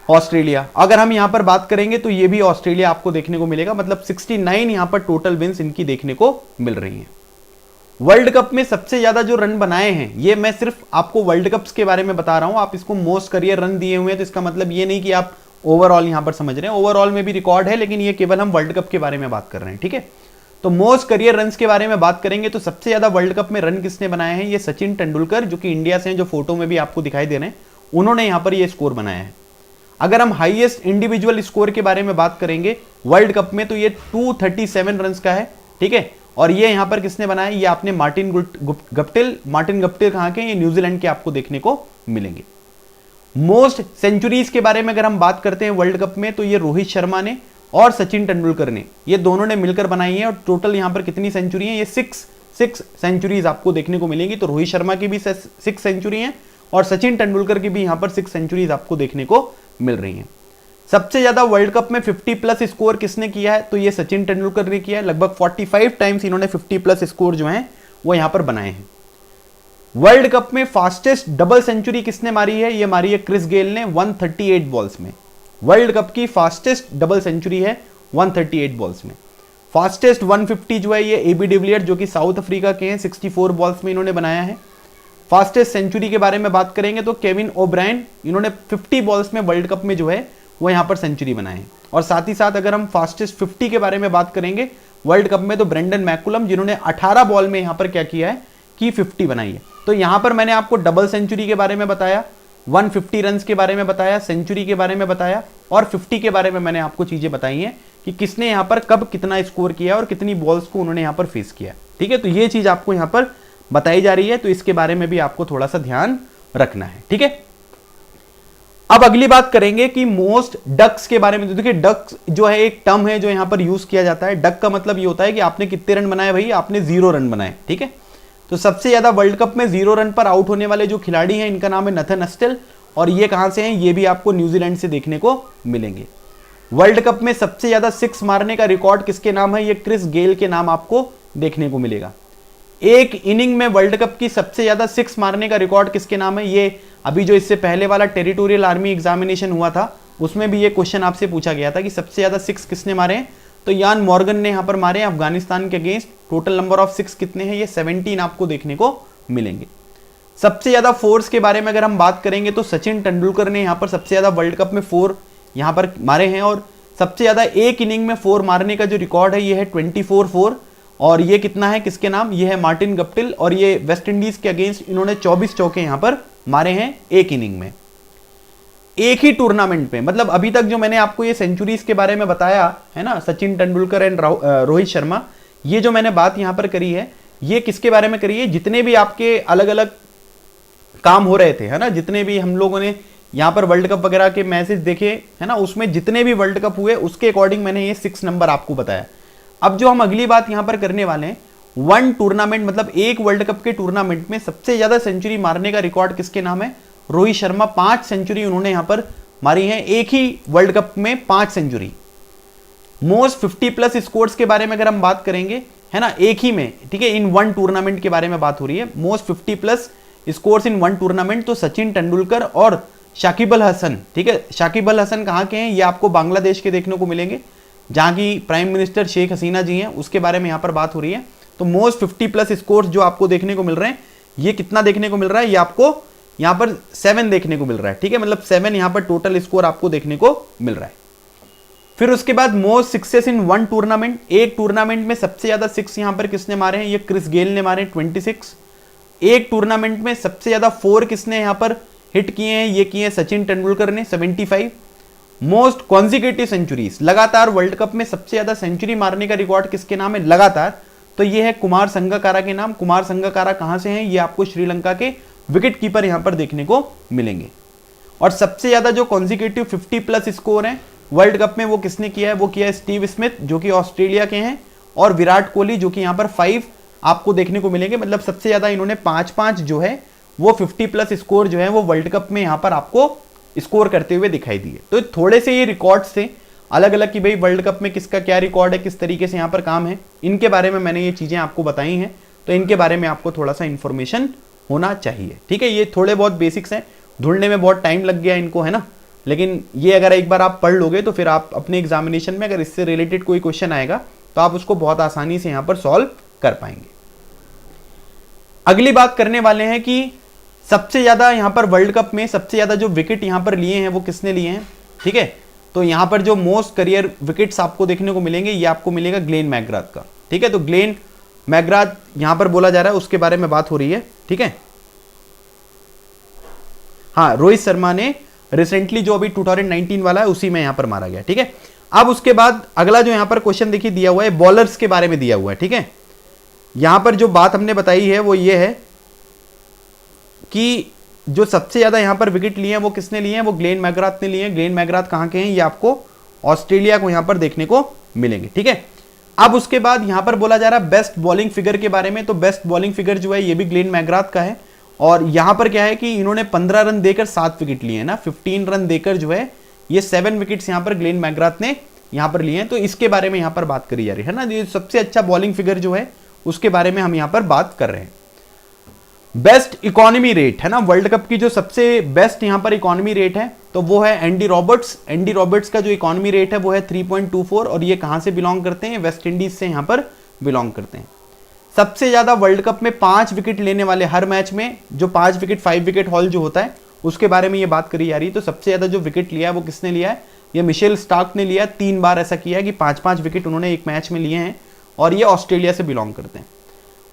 ऑस्ट्रेलिया। अगर हम यहां पर बात करेंगे तो ये भी ऑस्ट्रेलिया आपको देखने को मिलेगा, मतलब 69 यहां पर टोटल विंस इनकी देखने को मिल रही हैं। वर्ल्ड कप में सबसे ज्यादा जो रन बनाए हैं, ये मैं सिर्फ आपको वर्ल्ड कप्स के बारे में बता रहा हूं, आप इसको मोस्ट करियर रन दिए हुए हैं, तो इसका मतलब ये नहीं कि आप ओवरऑल यहां पर समझ रहे हैं, ओवरऑल में भी रिकॉर्ड है, लेकिन ये केवल हम वर्ल्ड कप के बारे में बात कर रहे हैं। ठीक है, तो मोस्ट करियर रन्स के बारे में बात करेंगे तो सबसे ज्यादा वर्ल्ड कप में रन किसने बनाए हैं? ये सचिन तेंदुलकर, जो कि इंडिया से हैं, जो फोटो में भी आपको दिखाई दे रहे हैं, उन्होंने यहां पर ये स्कोर बनाया है। अगर हम हाईएस्ट इंडिविजुअल स्कोर के बारे में बात करेंगे वर्ल्ड कप में, तो ये 237 रन का है। ठीक है, और ये यहां पर किसने बनाया? ये आपने मार्टिन गप्टिल कहां के? ये न्यूजीलैंड के आपको देखने को मिलेंगे। मोस्ट सेंचुरीज के बारे में अगर हम बात करते हैं वर्ल्ड कप में, तो ये रोहित शर्मा ने और सचिन तेंदुलकर ने, ये दोनों ने मिलकर बनाई है। और टोटल यहां पर कितनी सेंचुरी है? ये 6 सेंचुरीज आपको देखने को मिलेंगी। तो रोहित शर्मा की भी 6 सेंचुरी है, और सचिन तेंदुलकर की भी यहां पर 6 सेंचुरीज आपको देखने को मिल रही हैं। सबसे ज्यादा वर्ल्ड कप में 50+ स्कोर किसने किया है? तो ये सचिन तेंदुलकर ने किया है। लगभग 45 टाइम्स इन्होंने 50+ स्कोर जो हैं वो यहां पर बनाए हैं। वर्ल्ड कप में फास्टेस्ट डबल सेंचुरी किसने मारी है? ये मारी है क्रिस गेल ने 138 बॉल्स में। वर्ल्ड कप की फास्टेस्ट डबल सेंचुरी है 138 बॉल्स में। फास्टेस्ट 150 जो है ये एबी डिविलियर्स, जो कि साउथ अफ्रीका के हैं, 64 बॉल्स में इन्होंने बनाया है। फास्टेस्ट सेंचुरी के बारे में बात करेंगे तो केविन ओब्रायन, इन्होंने 50 बॉल्स में वर्ल्ड कप में जो है वो यहां पर सेंचुरी बनाए। और साथ ही साथ अगर हम फास्टेस्ट 50 के बारे में बात करेंगे वर्ल्ड कप में, तो ब्रेंडन मैकुलम, जिन्होंने 18 बॉल में यहां पर क्या किया है कि 50 बनाई है। तो यहां पर मैंने आपको डबल सेंचुरी के बारे में बताया, 150 रन के बारे में बताया, सेंचुरी के बारे में बताया, और 50 के बारे में मैंने आपको चीजें बताई हैं कि किसने यहां पर कब कितना स्कोर किया और कितनी बॉल्स को उन्होंने यहां पर फेस किया। ठीक है, तो ये चीज आपको यहां पर बताई जा रही है, तो इसके बारे में भी आपको थोड़ा सा ध्यान रखना है। ठीक है, अब अगली बात करेंगे कि मोस्ट डक्स के बारे में। देखिए, डक्स जो है एक टर्म है जो यहां पर यूज किया जाता है। डक का मतलब ये होता है कि आपने कितने रन बनाए भाई? आपने 0 रन बनाए। ठीक है, तो सबसे ज्यादा वर्ल्ड कप में 0 रन पर आउट होने वाले जो खिलाड़ी हैं, इनका नाम है नथन अस्टेल, और ये कहां से हैं? ये भी आपको न्यूजीलैंड से देखने को मिलेंगे। वर्ल्ड कप में सबसे ज्यादा 6 मारने का रिकॉर्ड किसके नाम है? ये क्रिस गेल के नाम आपको देखने को मिलेगा। एक इनिंग में वर्ल्ड कप की सबसे ज्यादा 6 मारने का रिकॉर्ड किसके नाम है? ये अभी जो इससे पहले वाला टेरिटोरियल आर्मी एग्जामिनेशन हुआ था, उसमें भी ये क्वेश्चन आपसे पूछा गया था कि सबसे ज्यादा 6 किसने मारे हैं? तो यान मॉर्गन ने यहां पर मारे अफगानिस्तान के अगेंस्ट। टोटल नंबर ऑफ 6 कितने हैं? ये 17 आपको देखने को मिलेंगे। सबसे ज्यादा 4s के बारे में अगर हम बात करेंगे तो सचिन तेंदुलकर ने यहां पर सबसे ज्यादा वर्ल्ड कप में 4 यहां पर मारे हैं, और सबसे ज्यादा एक इनिंग में 4 मारने का जो रिकॉर्ड है ये है 24-4, और ये कितना है किसके नाम? ये है मार्टिन गप्टिल, और ये वेस्ट इंडीज के अगेंस्ट इन्होंने 24 चौके यहां पर मारे हैं एक इनिंग में। एक ही टूर्नामेंट में, मतलब अभी तक जो मैंने आपको ये सेंचुरीज के बारे में बताया है ना, सचिन तेंदुलकर एंड रोहित शर्मा, ये जो मैंने बात यहां पर करी है, ये किसके बारे में करी है, जितने भी आपके अलग अलग काम हो रहे थे है ना, जितने भी हम लोगों ने यहां पर वर्ल्ड कप वगैरह के मैसेज देखे है ना, उसमें जितने भी वर्ल्ड कप हुए उसके अकॉर्डिंग मैंने ये 6 नंबर आपको बताया। अब जो हम अगली बात यहां पर करने वाले हैं, वन टूर्नामेंट मतलब एक वर्ल्ड कप के टूर्नामेंट में सबसे ज्यादा सेंचुरी मारने का रिकॉर्ड किसके नाम है, रोहित शर्मा। 5 सेंचुरी उन्होंने यहां पर मारी है, एक ही वर्ल्ड कप में 5 सेंचुरी। मोस्ट 50+ स्कोर्स के बारे में अगर हम बात करेंगे है ना, एक ही में, ठीक है, इन वन टूर्नामेंट के बारे में बात हो रही है, मोस्ट 50+ स्कोर्स इन वन टूर्नामेंट, तो सचिन तेंदुलकर और शाकिब अल हसन। ठीक है, शाकिब अल हसन कहां के हैं, ये आपको बांग्लादेश के देखने को मिलेंगे, जहां की प्राइम मिनिस्टर शेख हसीना जी हैं, उसके बारे में यहां पर बात हो रही है। तो मोस्ट 50+ स्कोर्स जो आपको देखने को मिल रहे हैं, ये कितना देखने को मिल रहा है, ये आपको यहां पर 7 देखने को मिल रहा है। ठीक है, मतलब 7 यहां पर टोटल स्कोर आपको देखने को मिल रहा है। फिर उसके बाद most success in one tournament, एक टूर्नामेंट में सबसे ज्यादा 6 यहां पर किसने मारे हैं, ये क्रिस गेल ने मारे 26। एक टूर्नामेंट में सबसे ज्यादा 4 किसने यहां पर हिट किए हैं, ये किए सचिन तेंदुलकर ने 75। मोस्ट कॉन्जिक्यूटिव सेंचुरीज, लगातार वर्ल्ड कप में सबसे ज्यादा सेंचुरी मारने का रिकॉर्ड किसके नाम है लगातार, तो ये है कुमार संगकारा के नाम। कुमार संगकारा कहां से हैं, ये आपको श्रीलंका के विकेट कीपर यहां पर देखने को मिलेंगे। और सबसे ज्यादा जो कॉन्जिक्यूटिव 50+ स्कोर है वर्ल्ड कप में, वो किसने किया है, वो किया है स्टीव स्मिथ जो कि ऑस्ट्रेलिया के हैं, और विराट कोहली जो कि यहां पर 5 आपको देखने को मिलेंगे। मतलब सबसे ज्यादा इन्होंने 5-5 जो है वो 50+ स्कोर जो है वो वर्ल्ड कप में यहां पर आपको स्कोर करते हुए दिखाई दिए। तो थोड़े से ये रिकॉर्ड्स थे अलग अलग कि भाई वर्ल्ड कप में किसका क्या रिकॉर्ड है, किस तरीके से यहां पर काम है, इनके बारे में मैंने ये चीजें आपको बताई हैं, तो इनके बारे में आपको थोड़ा सा इंफॉर्मेशन होना चाहिए। ठीक है, ये थोड़े बहुत बेसिक्स हैं, ढूंढने में बहुत टाइम लग गया इनको है ना, लेकिन ये अगर एक बार आप पढ़ लोगे तो फिर आप अपने एग्जामिनेशन में अगर इससे रिलेटेड कोई क्वेश्चन आएगा तो आप उसको बहुत आसानी से यहां पर सॉल्व कर पाएंगे। अगली बात करने वाले हैं कि सबसे ज्यादा यहां पर वर्ल्ड कप में सबसे ज्यादा जो विकेट यहां पर लिए हैं वो किसने लिए हैं। ठीक है, तो यहां पर जो मोस्ट करियर विकेट्स आपको देखने को मिलेंगे, ये आपको मिलेगा ग्लेन मैकग्राथ का। ठीक है, तो ग्लेन मैकग्राथ यहां पर बोला जा रहा है, उसके बारे में बात हो रही है। ठीक है, हाँ, रोहित शर्मा ने रिसेंटली जो अभी 2019 वाला है उसी में यहां पर मारा गया। ठीक है, अब उसके बाद अगला जो यहां पर क्वेश्चन देखिए दिया हुआ है, बॉलर्स के बारे में दिया हुआ है। ठीक है, यहां पर जो बात हमने बताई है वो ये है कि जो सबसे ज्यादा यहां पर विकेट लिए हैं वो किसने लिए हैं, वो ग्लेन मैकग्राथ ने लिए हैं। ग्लेन मैकग्राथ कहां के हैं, ये आपको ऑस्ट्रेलिया को यहां पर देखने को मिलेंगे। ठीक है, अब उसके बाद यहां पर बोला जा रहा है बेस्ट बॉलिंग फिगर के बारे में, तो बेस्ट बॉलिंग फिगर जो है ये भी ग्लेन मैकग्राथ का है। और यहां पर क्या है कि इन्होंने 15 रन देकर 7 विकेट लिए हैं ना, 15 रन देकर जो है ये 7 विकेट्स यहां पर ग्लेन मैकग्राथ ने यहां पर लिए हैं। तो इसके बारे में यहां पर बात करी जा रही है ना, ये सबसे अच्छा बॉलिंग फिगर जो है उसके बारे में हम यहां पर बात कर रहे हैं। बेस्ट इकोनॉमी रेट है ना, वर्ल्ड कप की जो सबसे बेस्ट यहां पर इकोनॉमी रेट है तो वो है एंडी रॉबर्ट्स। एंडी रॉबर्ट्स का जो इकोनॉमी रेट है वो है 3.24, और ये कहां से बिलोंग करते हैं, वेस्ट इंडीज से यहां पर बिलोंग करते हैं। सबसे ज्यादा वर्ल्ड कप में 5 विकेट लेने वाले, हर मैच में जो 5 विकेट 5 विकेट हॉल जो होता है उसके बारे में ये बात करी जा रही है। तो सबसे ज्यादा जो विकेट लिया है वो किसने लिया है, ये मिशेल स्टार्क ने लिया। 3 बार ऐसा किया है कि 5-5 विकेट उन्होंने एक मैच में लिए हैं, और ये ऑस्ट्रेलिया से बिलोंग करते हैं।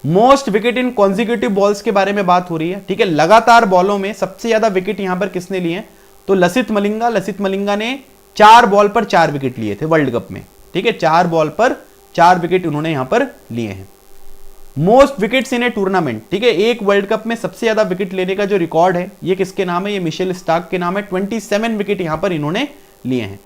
मोस्ट विकेट इन कॉन्जिक्यूटिव बॉल्स के बारे में बात हो रही है। ठीक है, लगातार बॉलों में सबसे ज्यादा विकेट यहां पर किसने लिए हैं, तो लसित मलिंगा ने 4 बॉल पर 4 विकेट लिए थे वर्ल्ड कप में। ठीक है, 4 बॉल पर 4 विकेट उन्होंने यहां पर लिए हैं। Most wickets in A tournament, ठीक है, एक वर्ल्ड कप में सबसे ज्यादा विकेट लेने का जो रिकॉर्ड है ये किसके नाम है, ये मिशेल स्टार्क के नाम है। 27 विकेट यहां पर इन्होंने लिए हैं।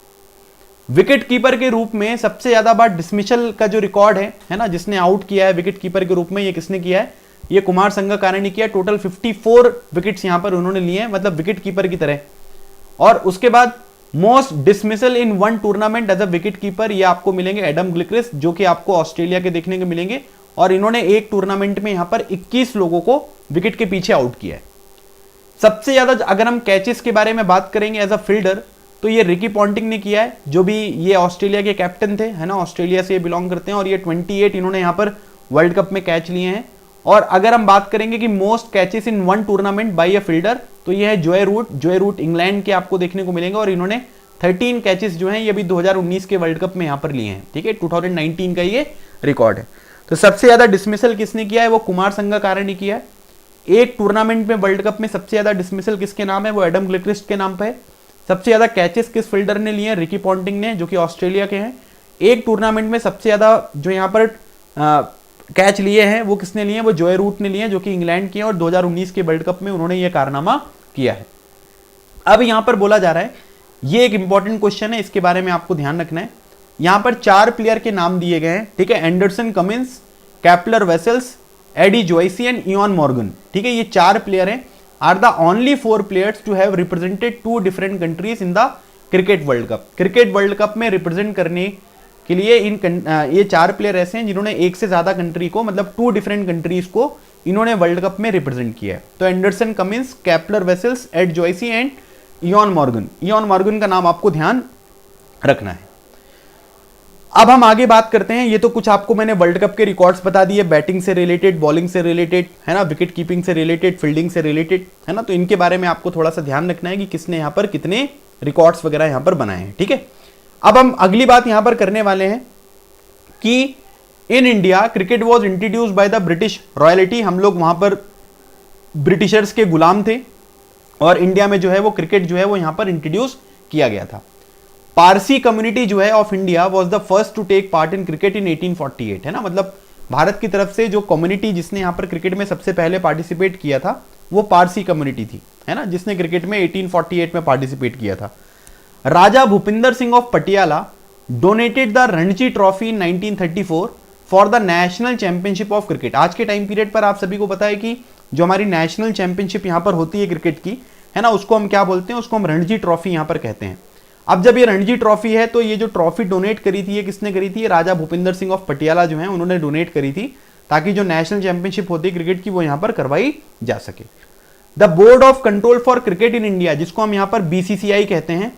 विकेट कीपर के रूप में सबसे ज्यादा बार डिसमिसल का जो रिकॉर्ड है ना, जिसने आउट किया है विकेट कीपर के रूप में, ये किसने किया है, ये कुमार संगकारा ने किया। टोटल 54 विकेट्स यहां पर उन्होंने लिए हैं, मतलब विकेट कीपर की तरह। और उसके बाद most dismissal in one tournament as a wicket keeper, ये आपको मिलेंगे एडम गिलक्रिस्ट, जो कि आपको ऑस्ट्रेलिया के देखने को मिलेंगे। और इन्होंने एक टूर्नामेंट में यहां पर 21 लोगों को विकेट के पीछे आउट किया है। सबसे ज्यादा अगर हम कैचेस के बारे में बात करेंगे एज अ फील्डर, तो ये रिकी पॉन्टिंग ने किया है, जो भी ये ऑस्ट्रेलिया के कैप्टन थे है ना, ऑस्ट्रेलिया से ये बिलोंग करते हैं। और ये 28 इन्होंने यहां पर वर्ल्ड कप में कैच लिए हैं। और अगर हम बात करेंगे कि most catches in one tournament by a fielder, तो ये है जोए रूट इंग्लैंड के आपको देखने को मिलेंगे। और इन्होंने 13 कैचेस जो हैं ये भी 2019 के वर्ल्ड कप में यहां पर लिए हैं। ठीक है, 2019 का ये रिकॉर्ड है। तो सबसे ज्यादा डिसमिसल किसने किया है, वो कुमार संगकारा ने किया है। एक टूर्नामेंट में वर्ल्ड कप में सबसे ज्यादा डिसमिसल किसके नाम है, वो एडम गिलक्रिस्ट के नाम पर है। सबसे ज्यादा कैचेस किस फील्डर ने लिए हैं? रिकी पॉन्टिंग ने, जो कि ऑस्ट्रेलिया के हैं। एक टूर्नामेंट में सबसे ज्यादा जो यहाँ पर कैच लिए हैं वो किसने लिए हैं? वो जोए रूट ने लिए हैं, जो कि इंग्लैंड के हैं, और 2019 के वर्ल्ड कप में उन्होंने ये कारनामा किया है। अब यहां पर बोला जा रहा है, ये एक इंपॉर्टेंट क्वेश्चन है, इसके बारे में आपको ध्यान रखना है। यहां पर 4 प्लेयर के नाम दिए गए हैं, ठीक है। Anderson Cummins, Kepler Wessels, Eddie Joyce and Eoin Morgan, ठीक है। ये 4 प्लेयर हैं, are the only 4 players to have represented 2 different countries in the cricket world cup. Cricket world cup में रिप्रेजेंट करने के लिए ये 4 प्लेयर ऐसे हैं जिन्होंने एक से ज्यादा कंट्री को, मतलब 2 डिफरेंट कंट्रीज को इन्होंने वर्ल्ड कप में रिप्रेजेंट किया है। तो Anderson Cummins, Kepler Wessels, Ed Joyce and Eoin Morgan. Eoin Morgan का नाम आपको ध्यान रखना है। अब हम आगे बात करते हैं। ये तो कुछ आपको मैंने वर्ल्ड कप के रिकॉर्ड्स बता दिए, बैटिंग से रिलेटेड, बॉलिंग से रिलेटेड, है ना, विकेट कीपिंग से रिलेटेड, फील्डिंग से रिलेटेड, है ना। तो इनके बारे में आपको थोड़ा सा ध्यान रखना है कि किसने यहाँ पर कितने रिकॉर्ड्स वगैरह यहाँ पर बनाए हैं, ठीक है। अब हम अगली बात यहाँ पर करने वाले हैं कि in India cricket was introduced by the British royalty. हम लोग वहां पर ब्रिटिशर्स के गुलाम थे और इंडिया में जो है वो क्रिकेट जो है वो यहां पर इंट्रोड्यूस किया गया था। पारसी कम्युनिटी जो है of India was the first to take part in cricket in 1848, है ना। मतलब भारत की तरफ से जो कम्युनिटी जिसने यहां पर क्रिकेट में सबसे पहले पार्टिसिपेट किया था वो पारसी कम्युनिटी थी, है ना, जिसने क्रिकेट में 1848 में पार्टिसिपेट किया था। Raja Bhupinder Singh of Patiala donated the Ranji trophy in 1934 for the national championship of cricket. आज के टाइम पीरियड पर आप सभी को पता है कि जो हमारी नेशनल चैंपियनशिप यहां पर होती है क्रिकेट की, है ना, उसको हम क्या बोलते हैं? उसको हम रणजी ट्रॉफी यहां पर कहते हैं। अब जब ये रणजी ट्रॉफी है तो ये जो ट्रॉफी डोनेट करी थी ये किसने करी थी? राजा भूपिंदर सिंह ऑफ पटियाला जो है उन्होंने डोनेट करी थी, ताकि जो नेशनल चैंपियनशिप होती है क्रिकेट की वो यहां पर करवाई जा सके। The board of control for cricket in India, जिसको हम यहां पर बीसीसीआई कहते हैं,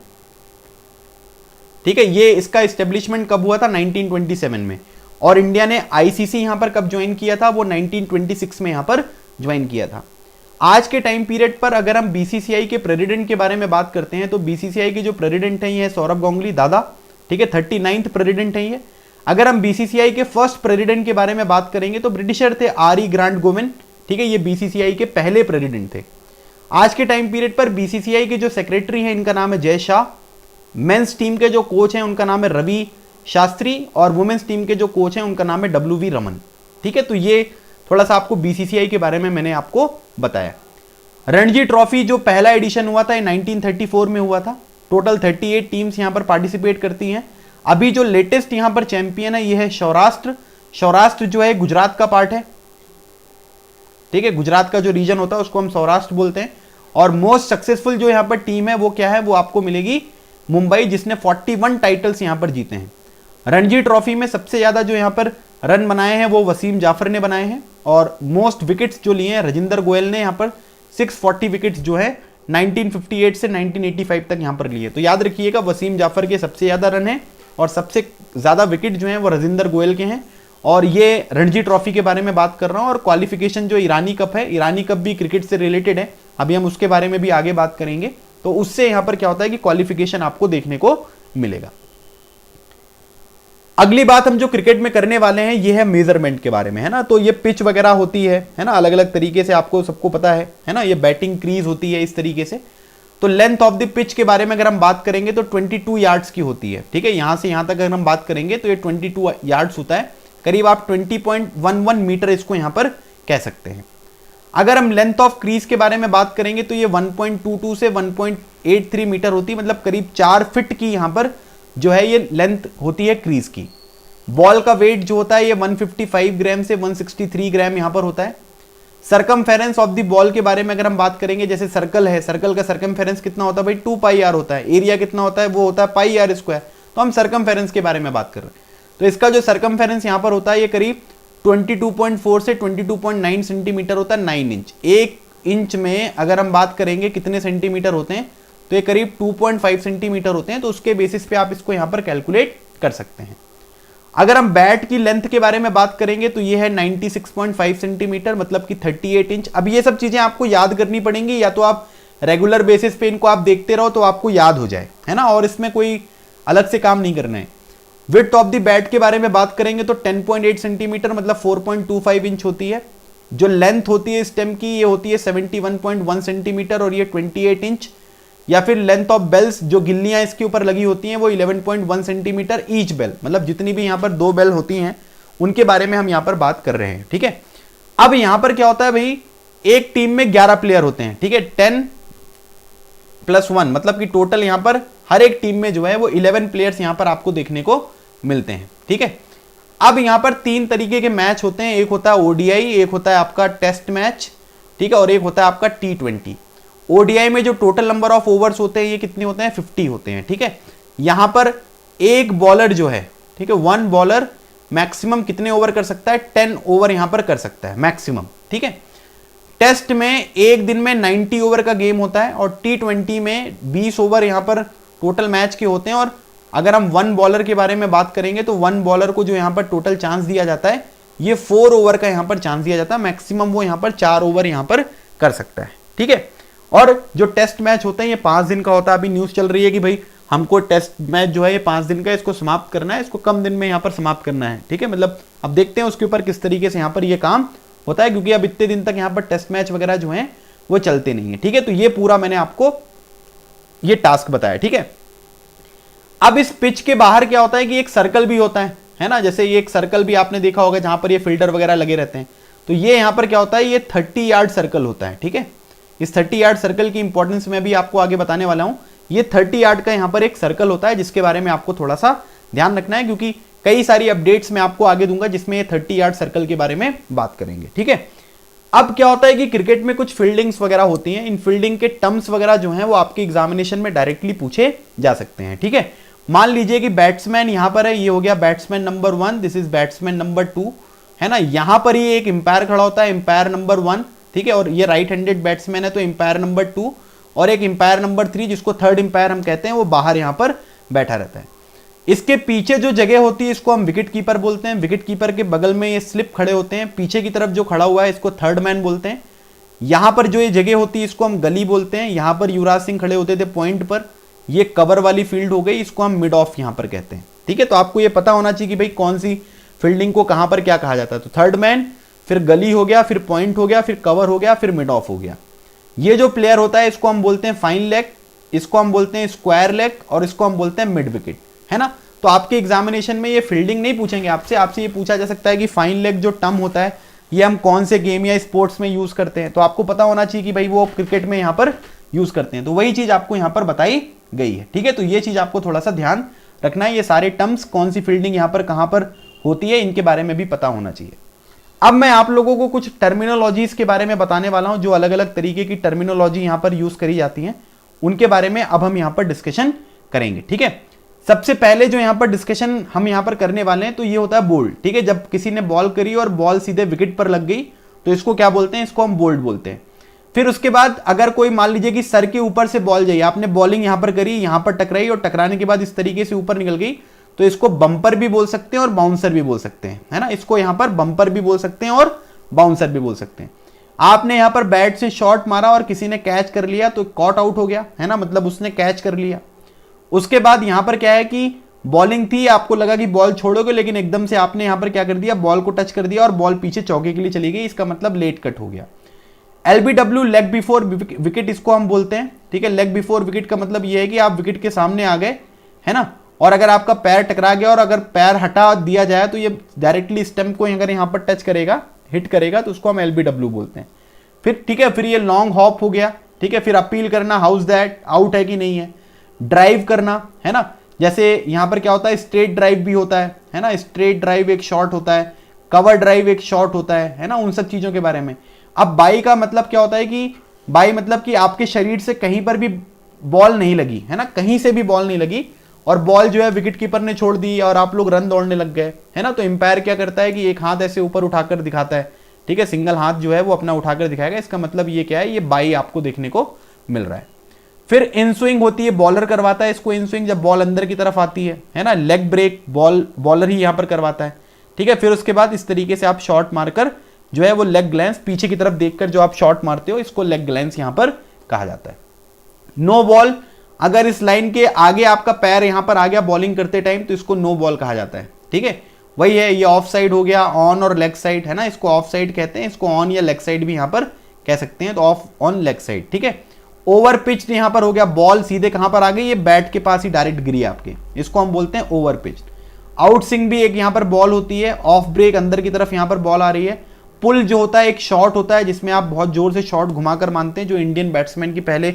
ठीक है, ये इसका एस्टेब्लिशमेंट कब हुआ था? 1927 में। और इंडिया ने आईसीसी यहां पर कब ज्वाइन किया था? वो 1926 में यहां पर ज्वाइन किया था। आज के टाइम पीरियड पर अगर हम बीसीसीआई के प्रेसिडेंट के बारे में बात करते हैं तो बीसीसीआई के जो प्रेसिडेंट हैं ये है सौरभ गांगुली दादा, ठीक है, 39th प्रेसिडेंट है ये। अगर हम बीसीसीआई के फर्स्ट प्रेसिडेंट के बारे में बात करेंगे तो ब्रिटिशर थे आर.ई. ग्रांट गोविंद, ठीक है, ये बीसीसीआई के पहले प्रेसिडेंट थे। आज के टाइम पीरियड पर बीसीसीआई के जो सेक्रेटरी हैं इनका नाम है जय शाह। मेंस टीम के जो कोच हैं उनका नाम है रवि शास्त्री, और वुमेन्स टीम के जो कोच हैं उनका नाम है डब्ल्यू.वी. रमन, ठीक है। तो ये थोड़ा सा आपको बीसीसीआई के बारे में मैंने आपको बताया। रणजी ट्रॉफी जो पहला एडिशन हुआ था 1934 में हुआ था। टोटल 38 टीम्स यहां पर पार्टिसिपेट करती हैं। अभी जो लेटेस्ट यहां पर चैंपियन है ये है सौराष्ट्र। सौराष्ट्र जो है गुजरात का पार्ट है, ठीक है, गुजरात का जो रीजन होता है उसको हम सौराष्ट्र बोलते हैं। और मोस्ट सक्सेसफुल जो यहां पर टीम है वो क्या है? वो आपको मिलेगी मुंबई, जिसने 41 टाइटल्स यहां पर जीते हैं। रणजी ट्रॉफी में सबसे ज्यादा जो यहां पर रन बनाए हैं वो वसीम जाफर ने बनाए हैं, और मोस्ट विकेट्स जो लिए हैं राजेंद्र गोयल ने यहां पर 640 विकेट्स जो है 1958 से 1985 तक यहां पर लिए। तो याद रखिएगा वसीम जाफर के सबसे ज्यादा रन है और सबसे ज्यादा विकेट जो हैं वो राजेंद्र गोयल के हैं। और ये रणजी ट्रॉफी के बारे में बात कर रहा हूं। और क्वालिफिकेशन जो ईरानी कप है, ईरानी कप भी क्रिकेट से रिलेटेड है, अभी हम उसके बारे में भी आगे बात करेंगे। तो उससे यहां पर क्या होता है कि क्वालिफिकेशन आपको देखने को मिलेगा। अगली बात हम जो क्रिकेट में करने वाले हैं ये है मेजरमेंट के बारे में, है ना। तो ये पिच वगैरह होती है ना, अलग अलग तरीके से आपको सबको पता है ना। ये बैटिंग क्रीज होती है इस तरीके से। तो लेंथ ऑफ द पिच के बारे में अगर हम बात करेंगे तो 22 यार्ड्स की होती है, ठीक है। यहां से यहां तक अगर हम बात करेंगे तो ये 22 यार्ड्स होता है, करीब आप 20.11 मीटर इसको यहां पर कह सकते हैं। अगर हम लेंथ ऑफ क्रीज के बारे में बात करेंगे तो ये 1.22 से 1.83 मीटर होती है, मतलब करीब 4 फीट की यहां पर जो है ये लेंथ होती है क्रीज की। बॉल का वेट जो होता है ये 155 ग्राम से 163 ग्राम यहां पर होता है। सरकमफेरेंस ऑफ द बॉल के बारे में अगर हम बात करेंगे, जैसे सर्कल है, सर्कल का सरकमफेरेंस कितना होता है भाई? 2 पाई आर होता है। एरिया कितना होता है? वो होता है पाई आर स्क्वायर। तो हम सरकमफेरेंस के बारे में बात कर रहे हैं। तो इसका जो सरकमफेरेंस यहां पर होता है ये करीब 22.4 से 22.9 सेंटीमीटर होता है, 9 इंच। 1 इंच में अगर हम बात करेंगे कितने सेंटीमीटर होते हैं तो ये करीब 2.5 सेंटीमीटर होते हैं। तो उसके बेसिस पे आप इसको यहां पर कैलकुलेट कर सकते हैं। अगर हम बैट की लेंथ के बारे में बात करेंगे तो ये है 96.5 सेंटीमीटर, मतलब कि 38 इंच। अब ये सब चीजें आपको याद करनी पड़ेंगी, या तो आप रेगुलर बेसिस पे इनको आप देखते रहो तो आपको याद हो जाए, है ना, और इसमें कोई अलग से काम नहीं करना है। विड्थ ऑफ द बैट के बारे में बात करेंगे तो 10.8 सेंटीमीटर, मतलब 4.25 इंच होती है। जो लेंथ होती है स्टेम की ये होती है 71.1 सेंटीमीटर और ये 28 इंच। या फिर लेंथ ऑफ बेल्स जो गिल्लियां इसके ऊपर लगी होती हैं वो 11.1 सेंटीमीटर ईच बेल, मतलब जितनी भी यहां पर 2 बेल होती हैं उनके बारे में हम यहां पर बात कर रहे हैं। ठीक है, अब यहां पर क्या होता है भाई, एक टीम में 11 प्लेयर होते हैं। ठीक है, 10+1 मतलब कि टोटल यहां पर हर एक टीम में जो है वो 11 प्लेयर्स यहां पर आपको देखने को मिलते हैं। ठीक है, अब यहां पर 3 तरीके के मैच होते हैं, एक होता है ओडीआई, एक होता है आपका टेस्ट मैच, ठीक है, और एक होता है आपका T20। ओडीआई में जो टोटल नंबर ऑफ ओवर्स होते हैं ये कितने होते हैं, 50 होते हैं। ठीक है, यहां पर एक बॉलर जो है, ठीक है, 1 बॉलर मैक्सिमम कितने ओवर कर सकता है, 10 ओवर यहां पर कर सकता है मैक्सिमम। ठीक है, टेस्ट में एक दिन में 90 ओवर का गेम होता है और T20 में 20 ओवर यहां पर टोटल मैच के होते हैं। और अगर हम 1 बॉलर के बारे में बात करेंगे तो 1 बॉलर को जो यहां पर टोटल चांस दिया जाता है ये 4 ओवर का यहां पर चांस दिया जाता है, मैक्सिमम वो यहां पर 4 ओवर यहां पर कर सकता है। ठीक है, और जो टेस्ट मैच होते हैं ये 5 दिन का होता है। अभी न्यूज चल रही है कि भाई हमको टेस्ट मैच जो है ये 5 दिन का, इसको समाप्त करना है, इसको कम दिन में यहां पर समाप्त करना है। ठीक है, मतलब अब देखते हैं उसके ऊपर किस तरीके से यहां पर ये काम होता है, क्योंकि अब इतने दिन तक यहां पर टेस्ट मैच वगैरह जो है वो चलते नहीं है। ठीक है, तो ये पूरा मैंने आपको ये टास्क बताया। ठीक है, अब इस पिच के बाहर क्या होता है कि एक सर्कल भी होता है ना, जैसे ये एक सर्कल भी आपने देखा होगा जहां पर ये फिल्टर वगैरह लगे रहते हैं। तो ये यहां पर क्या होता है, ये 30 यार्ड सर्कल होता है। ठीक है, इस 30 यार्ड सर्कल की इंपॉर्टेंस मैं भी आपको आगे बताने वाला हूं। ये 30 यार्ड का यहां पर एक सर्कल होता है जिसके बारे में आपको थोड़ा सा ध्यान रखना है, क्योंकि कई सारी अपडेट्स मैं आपको आगे दूंगा जिसमें ये 30 यार्ड सर्कल के बारे में बात करेंगे। ठीक है, अब क्या होता है कि क्रिकेट में कुछ फील्डिंग्स वगैरह होती हैं, इन फील्डिंग के टर्म्स वगैरह जो हैं वो आपके एग्जामिनेशन में डायरेक्टली पूछे जा सकते हैं। ठीक है, मान लीजिए कि बैट्समैन यहां पर है, ये हो गया batsman number 1, this is batsman number 2, है ना। यहां पर ही एक एम्पायर खड़ा होता है, एम्पायर नंबर 1, ठीक है, और ये राइट हैंडेड बैट्समैन है तो एम्पायर नंबर 2, और एक एम्पायर नंबर 3 जिसको थर्ड एम्पायर हम कहते हैं वो बाहर यहां पर बैठा रहता है। इसके पीछे जो जगह होती है इसको हम विकेट कीपर बोलते हैं। विकेट कीपर के बगल में ये स्लिप खड़े होते हैं, पीछे की तरफ जो खड़ा हुआ है इसको थर्ड मैन बोलते हैं। यहां पर जो ये जगह होती है इसको हम गली बोलते हैं। यहां पर युवराज सिंह खड़े होते थे पॉइंट पर, ये कवर वाली फील्ड हो गई, इसको हम मिड ऑफ यहां पर कहते हैं। ठीक है, तो आपको ये पता होना चाहिए कि भाई कौन सी फील्डिंग को कहां पर क्या कहा जाता है। तो थर्ड मैन, फिर गली हो गया, फिर पॉइंट हो गया, फिर कवर हो गया, फिर मिड ऑफ हो गया। ये जो प्लेयर होता है इसको हम बोलते हैं फाइन लेग, इसको हम बोलते हैं स्क्वायर लेग, और इसको हम बोलते हैं मिड विकेट, है ना। तो आपके एग्जामिनेशन में ये फील्डिंग नहीं पूछेंगे आपसे ये पूछा जा सकता है कि फाइन लेग जो टर्म होता है ये हम कौन से गेम या स्पोर्ट्स में यूज करते हैं। तो आपको पता होना चाहिए कि भाई वो क्रिकेट में यहां पर यूज करते हैं, तो वही चीज आपको यहां पर बताई गई है। ठीक है, तो ये चीज आपको थोड़ा सा ध्यान रखना है, ये सारे टर्म्स कौन सी फील्डिंग यहां पर कहां पर होती है इनके बारे में भी पता होना चाहिए। अब मैं आप लोगों को कुछ टर्मिनोलॉजीज के बारे में बताने वाला हूं, जो अलग अलग तरीके की टर्मिनोलॉजी यहां पर यूज करी जाती है उनके बारे में अब हम यहां पर डिस्कशन करेंगे। ठीक है, सबसे पहले जो यहां पर डिस्कशन हम यहां पर करने वाले हैं तो ये होता है बोल्ड। ठीक है, जब किसी ने बॉल करी और बॉल सीधे विकेट पर लग गई तो इसको क्या बोलते हैं, इसको हम बोल्ड बोलते हैं। फिर उसके बाद अगर कोई मान लीजिए कि सर के ऊपर से बॉल जाइए, आपने बॉलिंग यहां पर करी, यहां पर टकराई और टकराने के बाद इस तरीके से ऊपर निकल गई, तो इसको बम्पर भी बोल सकते हैं और बाउंसर भी बोल सकते हैं, है ना। इसको यहां पर बम्पर भी बोल सकते हैं और बाउंसर भी बोल सकते हैं। आपने यहां पर बैट से शॉट मारा और किसी ने कैच कर लिया तो कॉट आउट हो गया, है ना, मतलब उसने कैच कर लिया। उसके बाद यहां पर क्या है कि बॉलिंग थी, आपको लगा कि बॉल छोड़ोगे, लेकिन एकदम से आपने यहां पर क्या कर दिया, बॉल को टच कर दिया और बॉल पीछे चौके के लिए चली गई, इसका मतलब लेट कट हो गया। LBW लेग बिफोर विकेट इसको हम बोलते हैं। ठीक है, लेग बिफोर विकेट का मतलब यह है कि आप विकेट के सामने आ गए, है ना, और अगर आपका पैर टकरा गया और अगर पैर हटा दिया जाए तो ये डायरेक्टली स्टंप को अगर यहां पर टच करेगा, हिट करेगा, तो उसको हम LBW बोलते हैं। फिर ठीक है, फिर ये लॉन्ग हॉप हो गया। ठीक है, फिर अपील करना, हाउस दैट, आउट है कि नहीं है। ड्राइव करना, है ना, जैसे यहां पर क्या होता है, स्ट्रेट ड्राइव भी होता है ना, स्ट्रेट ड्राइव एक शॉट होता है, कवर ड्राइव एक शॉट होता है ना, उन सब चीजों के बारे में। अब बाई का मतलब क्या होता है कि बाई मतलब कि आपके शरीर से कहीं पर भी बॉल नहीं लगी, है ना, कहीं से भी बॉल नहीं लगी और बॉल जो है विकेट कीपर ने छोड़ दी और आप लोग रन दौड़ने लग गए, है ना। तो एम्पायर क्या करता है कि एक हाथ ऐसे ऊपर उठाकर दिखाता है। ठीक है, सिंगल हाथ जो है वो अपना उठाकर दिखाएगा, इसका मतलब ये क्या है, ये बाई आपको देखने को मिल रहा है। फिर इन स्विंग होती है, बॉलर करवाता है इसको इन स्विंग, जब बॉल अंदर की तरफ आती है ना। लेग ब्रेक बॉलर ही यहां पर करवाता है। ठीक है, फिर उसके बाद इस तरीके से आप शॉट मारकर जो है वो लेग ग्लैंस, पीछे की तरफ देखकर जो आप शॉट मारते हो इसको लेग ग्लैंस यहां पर कहा जाता है। नो बॉल, अगर इस लाइन के आगे आपका पैर यहां पर आ गया बॉलिंग करते टाइम तो इसको नो बॉल कहा जाता है। ठीक है, वही है, ये ऑफ साइड हो गया, ऑन और लेग साइड, है ना, इसको ऑफ साइड कहते हैं, इसको ऑन या लेग साइड भी यहां पर कह सकते हैं, तो ऑफ ऑन लेग साइड। ठीक है, ओवर पिच्ड यहां पर हो गया, बॉल सीधे कहां पर आ गई, ये बैट के पास ही डायरेक्ट गिरी आपके, इसको हम बोलते हैं ओवर पिच्ड। आउट स्विंग भी एक यहां पर बॉल होती है, ऑफ ब्रेक अंदर की तरफ यहां पर बॉल आ रही है। पुल जो होता है एक शॉट होता है जिसमें आप बहुत जोर से शॉट घुमाकर मानते हैं, जो इंडियन बैट्समैन की पहले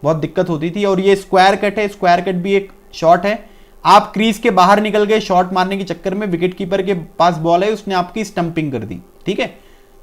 बहुत दिक्कत होती थी। और ये स्क्वायर कट है, स्क्वायर कट भी एक शॉट है। आप क्रीज के बाहर निकल गए शॉट मारने के चक्कर में, विकेट कीपर के पास बॉल है, उसने आपकी स्टंपिंग कर दी, ठीक है।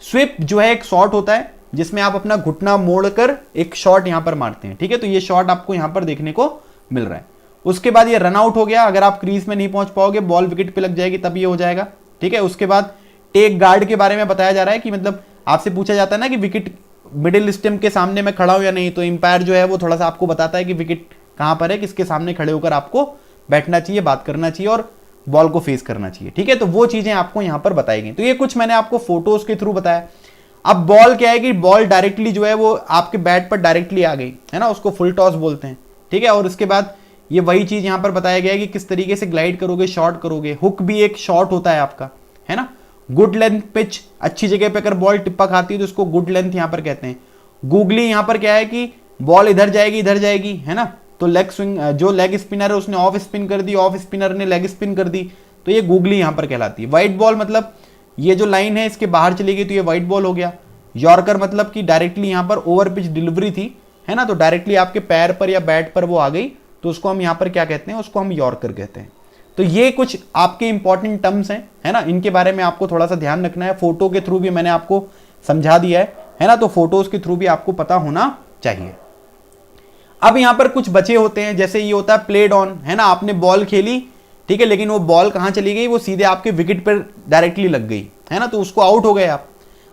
स्विप जो है एक शॉट होता है जिसमें आप अपना घुटना मोड़कर एक शॉट यहां पर मारते हैं, ठीक है। तो ये शॉट आपको यहां पर देखने को मिल रहा है। उसके बाद ये रन आउट हो गया, अगर आप क्रीज में नहीं पहुंच पाओगे, बॉल विकेट पे लग जाएगी तब ये हो जाएगा, ठीक है। उसके बाद टेक गार्ड के बारे में बताया जा रहा है कि मतलब आपसे पूछा जाता है ना कि विकेट मिडिल स्टंप के सामने मैं खड़ा हूं या नहीं, तो एम्पायर जो है वो थोड़ा सा आपको बताता है कि विकेट कहां पर है, किसके सामने खड़े होकर आपको बैठना चाहिए, बात करना चाहिए और बॉल को फेस करना चाहिए, ठीक है। तो वो चीजें आपको यहां पर बताई गई। तो ये कुछ मैंने आपको फोटोज के थ्रू बताया। अब बॉल क्या है कि बॉल डायरेक्टली जो है वो आपके बैट पर डायरेक्टली आ गई है ना, उसको फुल टॉस बोलते हैं, ठीक है। और उसके बाद ये वही चीज यहां पर बताया गया है कि किस तरीके से ग्लाइड करोगे, शॉट करोगे। हुक भी एक शॉट होता है आपका, है ना। गुड लेंथ पिच, अच्छी जगह पे अगर बॉल टिप्पा खाती है तो उसको गुड लेंथ यहां पर कहते हैं। गूगली यहां पर क्या है कि बॉल इधर जाएगी, है ना। तो लेग स्विंग, जो लेग स्पिनर है उसने ऑफ स्पिन कर दी, ऑफ स्पिनर ने लेग स्पिन कर दी, तो ये गूगली यहां पर कहलाती है। वाइट बॉल मतलब ये जो लाइन है इसके बाहर चली गई तो ये वाइट बॉल हो गया। यॉर्कर मतलब कि डायरेक्टली यहां पर ओवर पिच डिलीवरी थी, है ना, तो डायरेक्टली आपके पैर पर या बैट पर वो आ गई, तो उसको हम यहां पर क्या कहते हैं, उसको हम यॉर्कर कहते हैं। तो ये कुछ आपके इंपॉर्टेंट टर्म्स हैं, है ना, इनके बारे में आपको थोड़ा सा ध्यान रखना है। फोटो के थ्रू भी मैंने आपको समझा दिया है ना, तो फोटोज के थ्रू भी आपको पता होना चाहिए। अब यहां पर कुछ बचे होते हैं, जैसे ये होता है प्लेड ऑन, है ना, आपने बॉल खेली, ठीक है, लेकिन वो बॉल कहां चली गई, वो सीधे आपके विकेट पर डायरेक्टली लग गई, है ना, तो उसको आउट हो गए आप।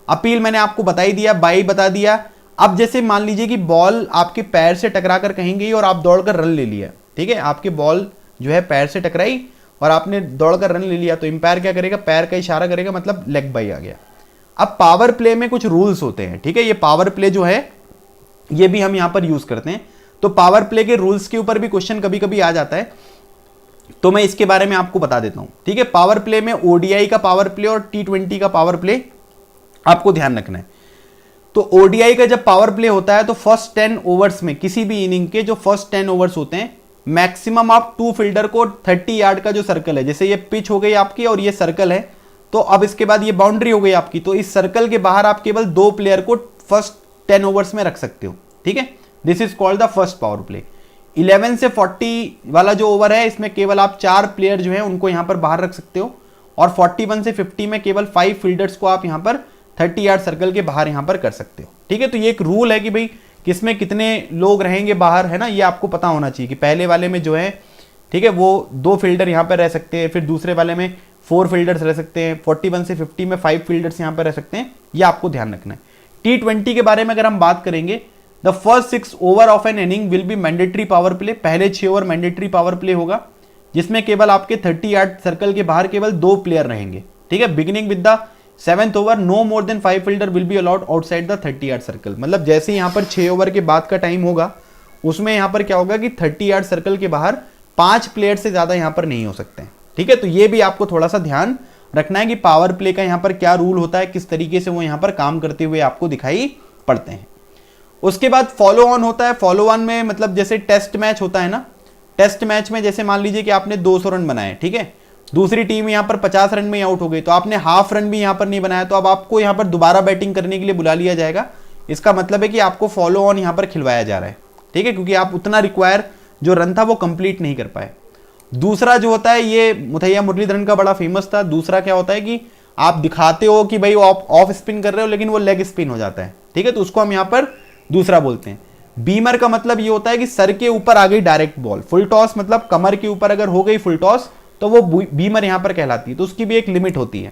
अपील मैंने आपको बता ही दिया, बाई बता दिया। अब जैसे मान लीजिए कि बॉल आपके पैर से टकरा कर कहीं गई और आप दौड़कर रन ले लिया, ठीक है, आपके बॉल जो है पैर से टकराई और आपने दौड़कर रन ले लिया, तो एम्पायर क्या करेगा, पैर का इशारा करेगा, मतलब लेग बाई आ गया। अब पावर प्ले में कुछ रूल्स होते हैं, ठीक है, ये पावर प्ले जो है ये भी हम यहां पर यूज करते हैं। तो पावर प्ले के रूल्स के ऊपर भी क्वेश्चन कभी कभी आ जाता है, तो मैं इसके बारे में आपको बता देता हूं, ठीक है। पावर प्ले में ओडीआई का पावर प्ले और T20 का पावर प्ले आपको ध्यान रखना है। तो ओडीआई का जब पावर प्ले होता है तो फर्स्ट 10 ओवर्स में, किसी भी इनिंग के जो फर्स्ट 10 ओवर्स होते हैं, मैक्सिमम आप 2 फील्डर को 30 यार्ड का जो सर्कल है, जैसे ये पिच हो गई आपकी और ये सर्कल है, तो अब इसके बाद ये बाउंड्री हो गई आपकी, तो इस सर्कल के बाहर आप केवल 2 प्लेयर को फर्स्ट 10 ओवर्स में रख सकते हो, ठीक है। This is called the first power play. 11 से 40 वाला जो ओवर है इसमें केवल आप 4 प्लेयर जो है उनको यहां पर बाहर रख सकते हो, और 41 से 50 में केवल 5 फील्डर्स को आप यहां पर 30 यार्ड सर्कल के बाहर यहां पर कर सकते हो, ठीक है। तो ये एक रूल है कि भाई किसमें कितने लोग रहेंगे बाहर, है ना, ये आपको पता होना चाहिए कि पहले वाले में जो है, ठीक है, वो 2 फील्डर यहां पर रह सकते हैं, फिर दूसरे वाले में 4 फील्डर्स रह सकते हैं, 41 से 50 में 5 फील्डर्स यहां पर रह सकते हैं, ये आपको ध्यान रखना है। T20 के बारे में अगर हम बात करेंगे, the first 6 over of N inning will be mandatory power play. पहले 6 ओवर मैंडेटरी पावर प्ले होगा, जिसमें केवल आपके 30 यार्ड सर्कल के बाहर केवल 2 प्लेयर रहेंगे, ठीक है। Beginning with the 7th over, no more than 5 fielder will be allowed outside the 30 yard circle. मतलब जैसे यहां पर 6 ओवर के बाद का टाइम होगा, उसमें यहां पर क्या होगा कि 30 यार्ड सर्कल के बाहर 5 प्लेयर से ज्यादा यहां पर नहीं हो सकते हैं, ठीक है। तो ये भी आपको थोड़ा सा ध्यान रखना है कि पावर प्ले का यहां पर क्या रूल होता है, किस तरीके से वो यहां पर काम करते हुए आपको दिखाई पड़ते हैं। उसके बाद फॉलो ऑन होता है। फॉलो ऑन में मतलब जैसे टेस्ट मैच होता है ना, टेस्ट मैच में जैसे मान लीजिए कि आपने 200 रन बनाए, ठीक है, दूसरी टीम यहां पर 50 रन में आउट हो गई, तो आपने हाफ रन भी यहां पर नहीं बनाया, तो अब आपको यहां पर दोबारा बैटिंग करने के लिए बुला लिया जाएगा। इसका मतलब है कि आपको फॉलो ऑन यहां पर खिलवाया जा रहा है, ठीक है, क्योंकि आप उतना रिक्वायर जो रन था वो कंप्लीट नहीं कर पाए। दूसरा जो होता है, ये मुथैया मुरलीधरन का बड़ा फेमस था। दूसरा क्या होता है कि आप दिखाते हो कि भाई ऑफ स्पिन कर रहे हो, लेकिन वो लेग स्पिन हो जाता है, ठीक है, तो उसको हम यहां पर दूसरा बोलते हैं। बीमर का मतलब ये होता है कि सर के ऊपर आ गई डायरेक्ट बॉल। फुल टॉस मतलब कमर के ऊपर अगर हो गई फुल टॉस तो वो बीमर यहां पर कहलाती है, तो उसकी भी एक लिमिट होती है।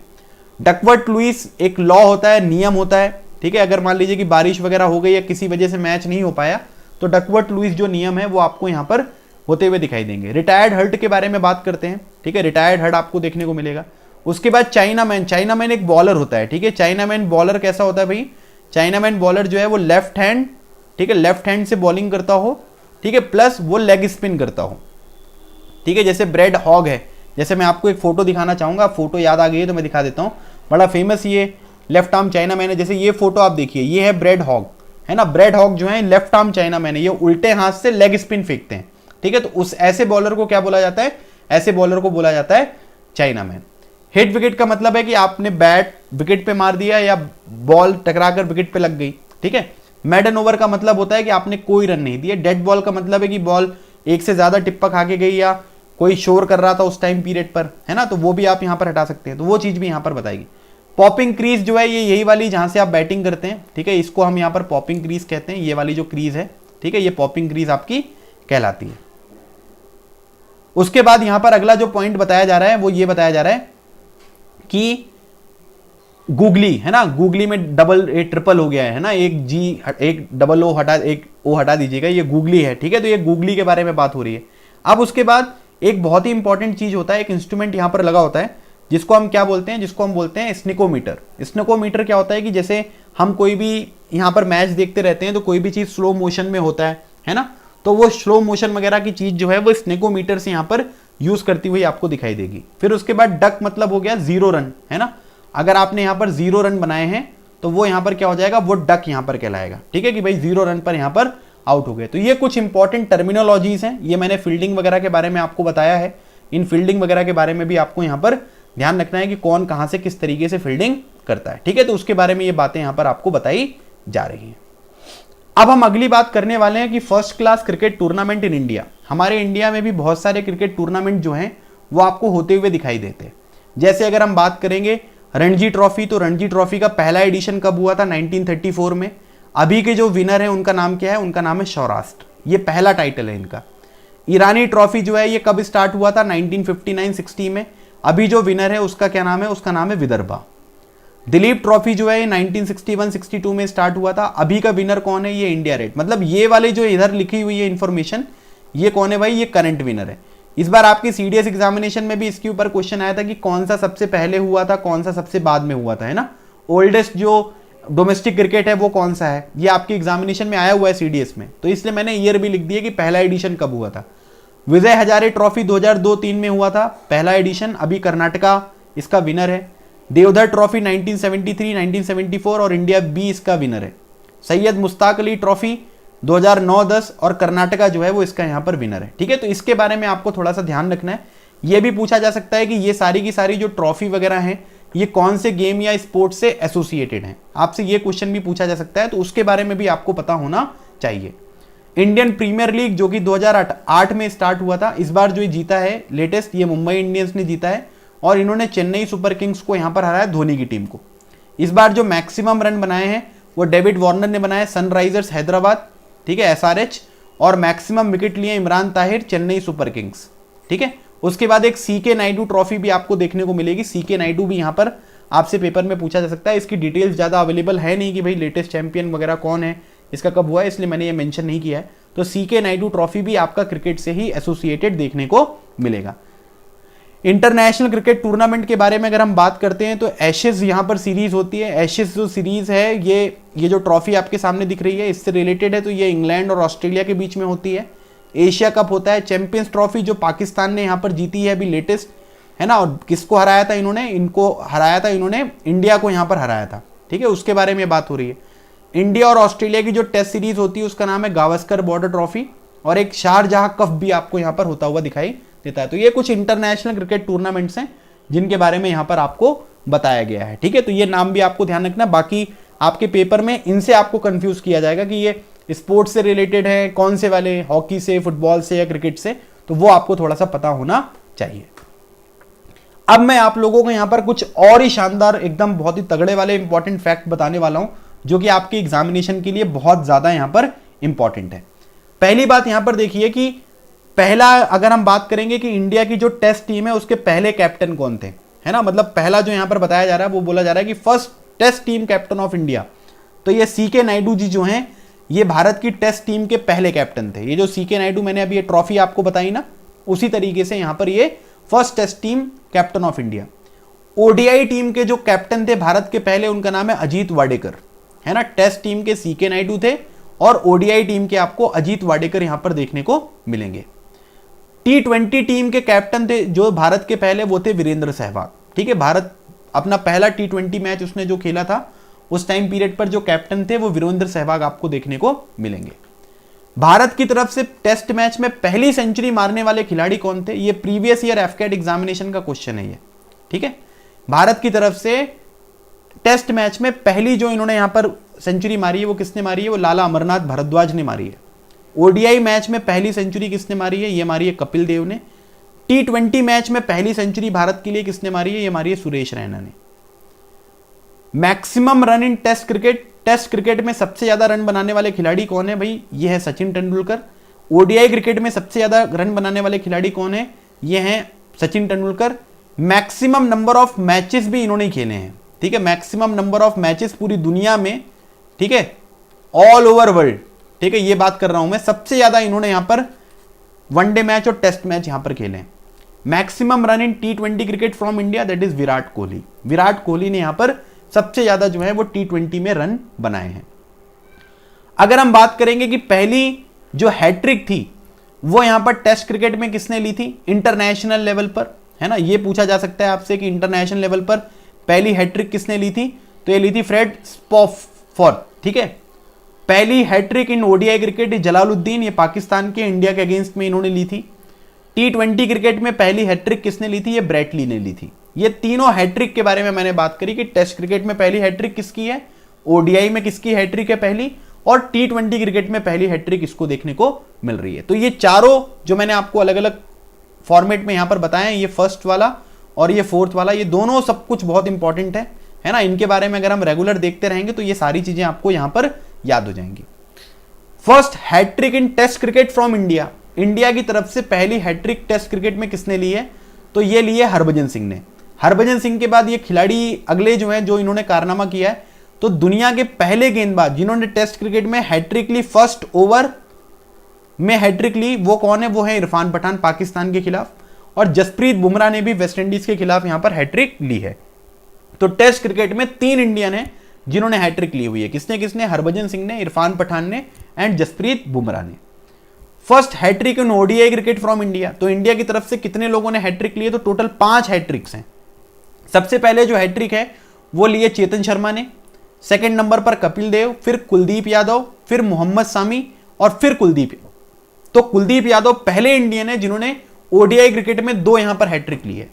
डकवर्थ लुईस एक लॉ होता है, नियम होता है, ठीक है। अगर मान लीजिए कि बारिश वगैरह हो गई या किसी वजह से मैच नहीं हो पाया, तो डकवर्थ लुईस जो नियम है वो आपको यहां पर होते हुए दिखाई देंगे। रिटायर्ड हर्ट के बारे में बात करते हैं, ठीक है, रिटायर्ड हर्ट आपको देखने को मिलेगा। उसके बाद चाइनामैन। चाइनामैन एक बॉलर होता है, ठीक है। चाइनामैन बॉलर कैसा होता है भाई, चाइनामैन बॉलर जो है वो लेफ्ट हैंड, ठीक है, लेफ्ट हैंड से बॉलिंग करता हो, ठीक है, प्लस वो लेग स्पिन करता हो, ठीक है। जैसे ब्रेड हॉग है, जैसे मैं आपको एक फोटो दिखाना चाहूंगा, फोटो याद आ गई है तो मैं दिखा देता हूं। बड़ा फेमस ये लेफ्ट आर्म चाइनामैन है। जैसे ये फोटो आप देखिए, ये है ब्रेड हॉग, है ना। ब्रेड हॉक जो है लेफ्ट आर्म चाइना मैन है, ये उल्टे हाथ से लेग स्पिन फेंकते हैं, ठीक है। तो उस ऐसे बॉलर को क्या बोला जाता है, ऐसे बॉलर को बोला जाता है चाइना मैन। हिट विकेट का मतलब है कि आपने बैट विकेट पे मार दिया या बॉल टकराकर विकेट पे लग गई, ठीक है। मैडन ओवर का मतलब होता है कि आपने कोई रन नहीं दिया। डेड बॉल का मतलब है कि बॉल एक से ज्यादा टिप्पा खा के गई या कोई शोर कर रहा था उस टाइम पीरियड पर, है ना, तो वो भी आप यहां पर हटा सकते हैं, तो वो चीज भी यहां पर बताएगी। पॉपिंग क्रीज जो है ये यही वाली जहां से आप बैटिंग करते हैं, ठीक है, इसको हम यहां पर पॉपिंग क्रीज कहते हैं। ये वाली जो क्रीज है, ठीक है, ये पॉपिंग क्रीज आपकी कहलाती है। उसके बाद यहां पर अगला जो पॉइंट बताया जा रहा है वो ये बताया जा रहा है कि गूगली, है ना, गूगली में डबल ए ट्रिपल हो गया है ना, एक जी एक डबल ओ हटा, एक ओ हटा दीजिएगा, ये गूगली है, ठीक है। तो ये गूगली के बारे में बात हो रही है। अब उसके बाद एक बहुत ही इंपॉर्टेंट चीज होता है, एक इंस्ट्रूमेंट यहां पर लगा होता है जिसको हम क्या बोलते हैं, जिसको हम बोलते हैं स्निकोमीटर। स्निकोमीटर क्या होता है कि जैसे हम कोई भी यहां पर मैच देखते रहते हैं तो कोई भी चीज स्लो मोशन में होता है ना, तो वो स्लो मोशन वगैरह की चीज जो है वो स्निकोमीटर से यहां पर यूज करती हुई आपको दिखाई देगी। फिर उसके बाद डक मतलब हो गया 0 रन, है ना। अगर आपने यहां पर 0 रन बनाए हैं तो वो यहां पर क्या हो जाएगा, वो डक यहां पर कहलाएगा, ठीक है, कि भाई 0 रन पर यहां पर आउट हो गए। तो ये कुछ इंपॉर्टेंट टर्मिनोलॉजीज हैं, ये मैंने फील्डिंग वगैरह के बारे में आपको बताया है। इन फील्डिंग वगैरह के बारे में भी आपको यहां पर ध्यान रखना है कि कौन कहां से किस तरीके से फील्डिंग करता है, ठीक है। तो उसके बारे में ये बातें यहां पर आपको बताई जा रही हैं। अब हम अगली बात करने वाले हैं कि first class cricket tournament in India. हमारे इंडिया में भी बहुत सारे क्रिकेट टूर्नामेंट जो हैं वो आपको होते हुए दिखाई देते हैं। जैसे अगर हम बात करेंगे रणजी ट्रॉफी, तो रणजी ट्रॉफी का पहला एडिशन कब हुआ था, 1934 में। अभी के जो विनर है उनका नाम क्या है, उनका नाम है सौराष्ट्र, ये पहला टाइटल है इनका। ईरानी ट्रॉफी जो है ये कब स्टार्ट हुआ था, 1959-60 में। अभी जो विनर है उसका क्या नाम है, उसका नाम है विदर्भा। दिलीप ट्रॉफी जो है 1961-62 में स्टार्ट हुआ था। अभी का विनर कौन है, ये इंडिया रेड। मतलब ये वाले जो इधर लिखी हुई है इंफॉर्मेशन, ये कौन है भाई, ये करंट विनर है। इस बार आपकी सीडीएस एग्जामिनेशन में भी इसके ऊपर क्वेश्चन आया था कि कौन सा सबसे पहले हुआ था, कौन सा सबसे बाद में हुआ था, है ना। ओल्डेस्ट जो डोमेस्टिक क्रिकेट है वो कौन सा है, ये आपकी एग्जामिनेशन में आया हुआ है सीडीएस में, तो इसलिए मैंने ईयर भी लिख दिया कि पहला एडिशन कब हुआ था। विजय हजारे ट्रॉफी 2002-3 में हुआ था पहला एडिशन, अभी कर्नाटका इसका विनर है। देवधर ट्रॉफी 1973, 1974 और इंडिया बी इसका विनर है। सैयद मुश्ताक अली ट्रॉफी 2009-10 और कर्नाटका जो है वो इसका यहां पर विनर है, ठीक है। तो इसके बारे में आपको थोड़ा सा ध्यान रखना है। ये भी पूछा जा सकता है कि ये सारी की सारी जो ट्रॉफी वगैरह हैं ये कौन से गेम या स्पोर्ट से एसोसिएटेड हैं, आपसे ये क्वेश्चन भी पूछा जा सकता है, तो उसके बारे में भी आपको पता होना चाहिए। इंडियन प्रीमियर लीग जो कि 2008 में स्टार्ट हुआ था, इस बार जो जीता है लेटेस्ट, ये मुंबई इंडियंस ने जीता है और इन्होंने चेन्नई सुपर किंग्स को यहां पर हराया, धोनी की टीम को। इस बार जो मैक्सिमम रन बनाए हैं वो डेविड वार्नर ने बनाए, सनराइजर्स हैदराबाद, ठीक है, एसआरएच, और मैक्सिमम विकेट लिए इमरान ताहिर, चेन्नई सुपर किंग्स, ठीक है। उसके बाद एक सीके नायडू ट्रॉफी भी आपको देखने को मिलेगी। सीके नायडू भी यहां पर आपसे पेपर में पूछा जा सकता है। इसकी डिटेल्स ज्यादा अवेलेबल है नहीं कि भाई लेटेस्ट चैंपियन वगैरह कौन है, इसका कब हुआ है, इसलिए मैंने ये मेंशन नहीं किया है। तो सीके नायडू ट्रॉफी भी आपका क्रिकेट से ही एसोसिएटेड देखने को मिलेगा। इंटरनेशनल क्रिकेट टूर्नामेंट के बारे में अगर हम बात करते हैं तो एशेज यहां पर सीरीज होती है। एशेज जो सीरीज है ये जो ट्रॉफी आपके सामने दिख रही है इससे रिलेटेड है, तो ये इंग्लैंड और ऑस्ट्रेलिया के बीच में होती है। एशिया कप होता है। चैंपियंस ट्रॉफी जो पाकिस्तान ने यहां पर जीती है अभी लेटेस्ट, है ना, और किसको हराया था इन्होंने, इनको हराया था इन्होंने, इंडिया को यहां पर हराया था, ठीक है, उसके बारे में बात हो रही है। इंडिया और ऑस्ट्रेलिया की जो टेस्ट सीरीज होती है उसका नाम है गावस्कर बॉर्डर ट्रॉफी, और एक शारजाह कप भी आपको यहां पर होता हुआ दिखाई देता है। तो ये कुछ इंटरनेशनल क्रिकेट टूर्नामेंट्स हैं जिनके बारे में यहां पर आपको बताया गया है, ठीक है। तो ये नाम भी आपको ध्यान रखना, बाकी आपके पेपर में इनसे आपको कंफ्यूज किया जाएगा कि ये स्पोर्ट्स से रिलेटेड है, कौन से वाले, हॉकी से, फुटबॉल से या क्रिकेट से, तो वो आपको थोड़ा सा पता होना चाहिए। अब मैं आप लोगों को यहां पर कुछ और ही शानदार, एकदम बहुत ही तगड़े वाले इंपॉर्टेंट फैक्ट बताने वाला हूं जो कि आपके एग्जामिनेशन के लिए बहुत ज्यादा यहां पर इंपॉर्टेंट है। पहली बात यहां पर देखिए कि पहला, अगर हम बात करेंगे कि इंडिया की जो टेस्ट टीम है उसके पहले कैप्टन कौन थे, है ना, मतलब पहला जो यहां पर बताया जा रहा है वो बोला जा रहा है कि first test team captain of India, तो ये सीके नायडू जी जो हैं ये भारत की टेस्ट टीम के पहले कैप्टन थे। ये जो सीके नायडू, मैंने अभी ये ट्रॉफी आपको बताई ना, उसी तरीके से यहां पर ये first test team captain of India. ODI team के जो कैप्टन थे भारत के पहले, उनका नाम है अजीत वाडेकर, है ना। टेस्ट टीम के सीके नायडू थे और ओडीआई टीम के आपको अजीत वाडेकर यहां पर देखने को मिलेंगे। T20 टीम के कैप्टन थे जो भारत के पहले, वो थे वीरेंद्र सहवाग, ठीक है। भारत अपना पहला T20 मैच उसने जो खेला था उस टाइम पीरियड पर जो कैप्टन थे वो वीरेंद्र सहवाग आपको देखने को मिलेंगे। भारत की तरफ से टेस्ट मैच में पहली सेंचुरी मारने वाले खिलाड़ी कौन थे? ये प्रीवियस ईयर एफकेट एग्जामिनेशन का क्वेश्चन है ये, ठीक है। भारत की तरफ से टेस्ट मैच में पहली जो इन्होंने यहां पर सेंचुरी मारी है वो किसने मारी है? वो लाला अमरनाथ भारद्वाज ने मारी है। ओडीआई मैच में पहली सेंचुरी किसने मारी है? ये मारी है कपिल देव ने। T20 मैच में पहली सेंचुरी भारत के लिए किसने मारी है? ये मारी है सुरेश रैना ने। Maximum run in test cricket, test cricket में सबसे ज्यादा रन बनाने वाले खिलाड़ी कौन है भाई? ये है सचिन तेंदुलकर। ओडीआई क्रिकेट में सबसे ज्यादा रन बनाने वाले खिलाड़ी कौन है? ये हैं Sachin Tendulkar. Maximum number of matches भी इन्होंने खेले हैं, ठीक है। मैक्सिमम नंबर ऑफ मैचेस पूरी दुनिया में, ठीक है, ऑल ओवर वर्ल्ड, ठीक है, ये बात कर रहा हूं मैं। सबसे ज्यादा इन्होंने यहां पर वनडे मैच और टेस्ट मैच यहां पर खेले हैं। Maximum run in T20 cricket from India, that is Virat Kohli. Virat Kohli ने यहां पर सबसे ज्यादा जो है वो T20 में रन बनाए हैं। अगर हम बात करेंगे कि पहली जो हैट्रिक थी वो यहां पर टेस्ट क्रिकेट में किसने ली थी इंटरनेशनल लेवल पर, है ना, ये पूछा जा सकता है आपसे कि इंटरनेशनल लेवल पर पहली हैट्रिक किसने ली थी? तो ये ली थी फ्रेड स्पॉफोर्ड, ठीक है। पहली hat trick in ODI cricket Jalaluddin, ये पाकिस्तान के इंडिया के अगेंस्ट में इन्होंने ली थी। T20 क्रिकेट में पहली हैट्रिक किसने ली थी? ये ब्रेट ली ने ली थी। ये तीनों हैट्रिक के बारे में मैंने बात करी कि टेस्ट क्रिकेट में पहली हैट्रिक किसकी है, ओडीआई में किसकी हैट्रिक है पहली, और T20 क्रिकेट में पहली हैट्रिक इसको देखने को मिल रही है। तो ये चारों जो मैंने आपको अलग अलग फॉर्मेट में यहां पर बताए, ये फर्स्ट वाला और ये फोर्थ वाला, ये दोनों सब कुछ बहुत इंपॉर्टेंट है ना। इनके बारे में अगर हम रेगुलर देखते रहेंगे तो ये सारी चीजें आपको यहां पर याद हो जाएंगी। First hat trick in test cricket from India, India की तरफ से पहली हैट्रिक टेस्ट क्रिकेट में किसने ली है? तो ये ली है हरभजन सिंह ने। हरभजन सिंह के बाद ये खिलाड़ी अगले जो है जो इन्होंने कारनामा किया है, तो दुनिया के पहले गेंदबाज जिन्होंने टेस्ट क्रिकेट में हैट्रिक ली, फर्स्ट ओवर में हैट्रिक ली, वो कौन है? वो है इरफान पठान पाकिस्तान के खिलाफ। और जसप्रीत बुमराह ने भी वेस्ट इंडीज के खिलाफ यहां पर हैट्रिक ली है। तो टेस्ट क्रिकेट में 3 इंडियन है जिन्होंने हैट्रिक ली हुई है। किसने किसने? हरभजन सिंह ने, इरफान पठान ने एंड जसप्रीत बुमराह ने। First hat trick in ODI cricket from India, तो इंडिया की तरफ से कितने लोगों ने हैट्रिक लिए? तो टोटल 5 हैट्रिक्स हैं। सबसे पहले जो हैट्रिक है वो लिए चेतन शर्मा ने, सेकंड नंबर पर कपिल देव, फिर कुलदीप यादव, फिर मोहम्मद सामी और फिर कुलदीप। तो कुलदीप यादव पहले इंडियन है जिन्होंने ओडीआई क्रिकेट में 2 यहां पर हैट्रिक ली है,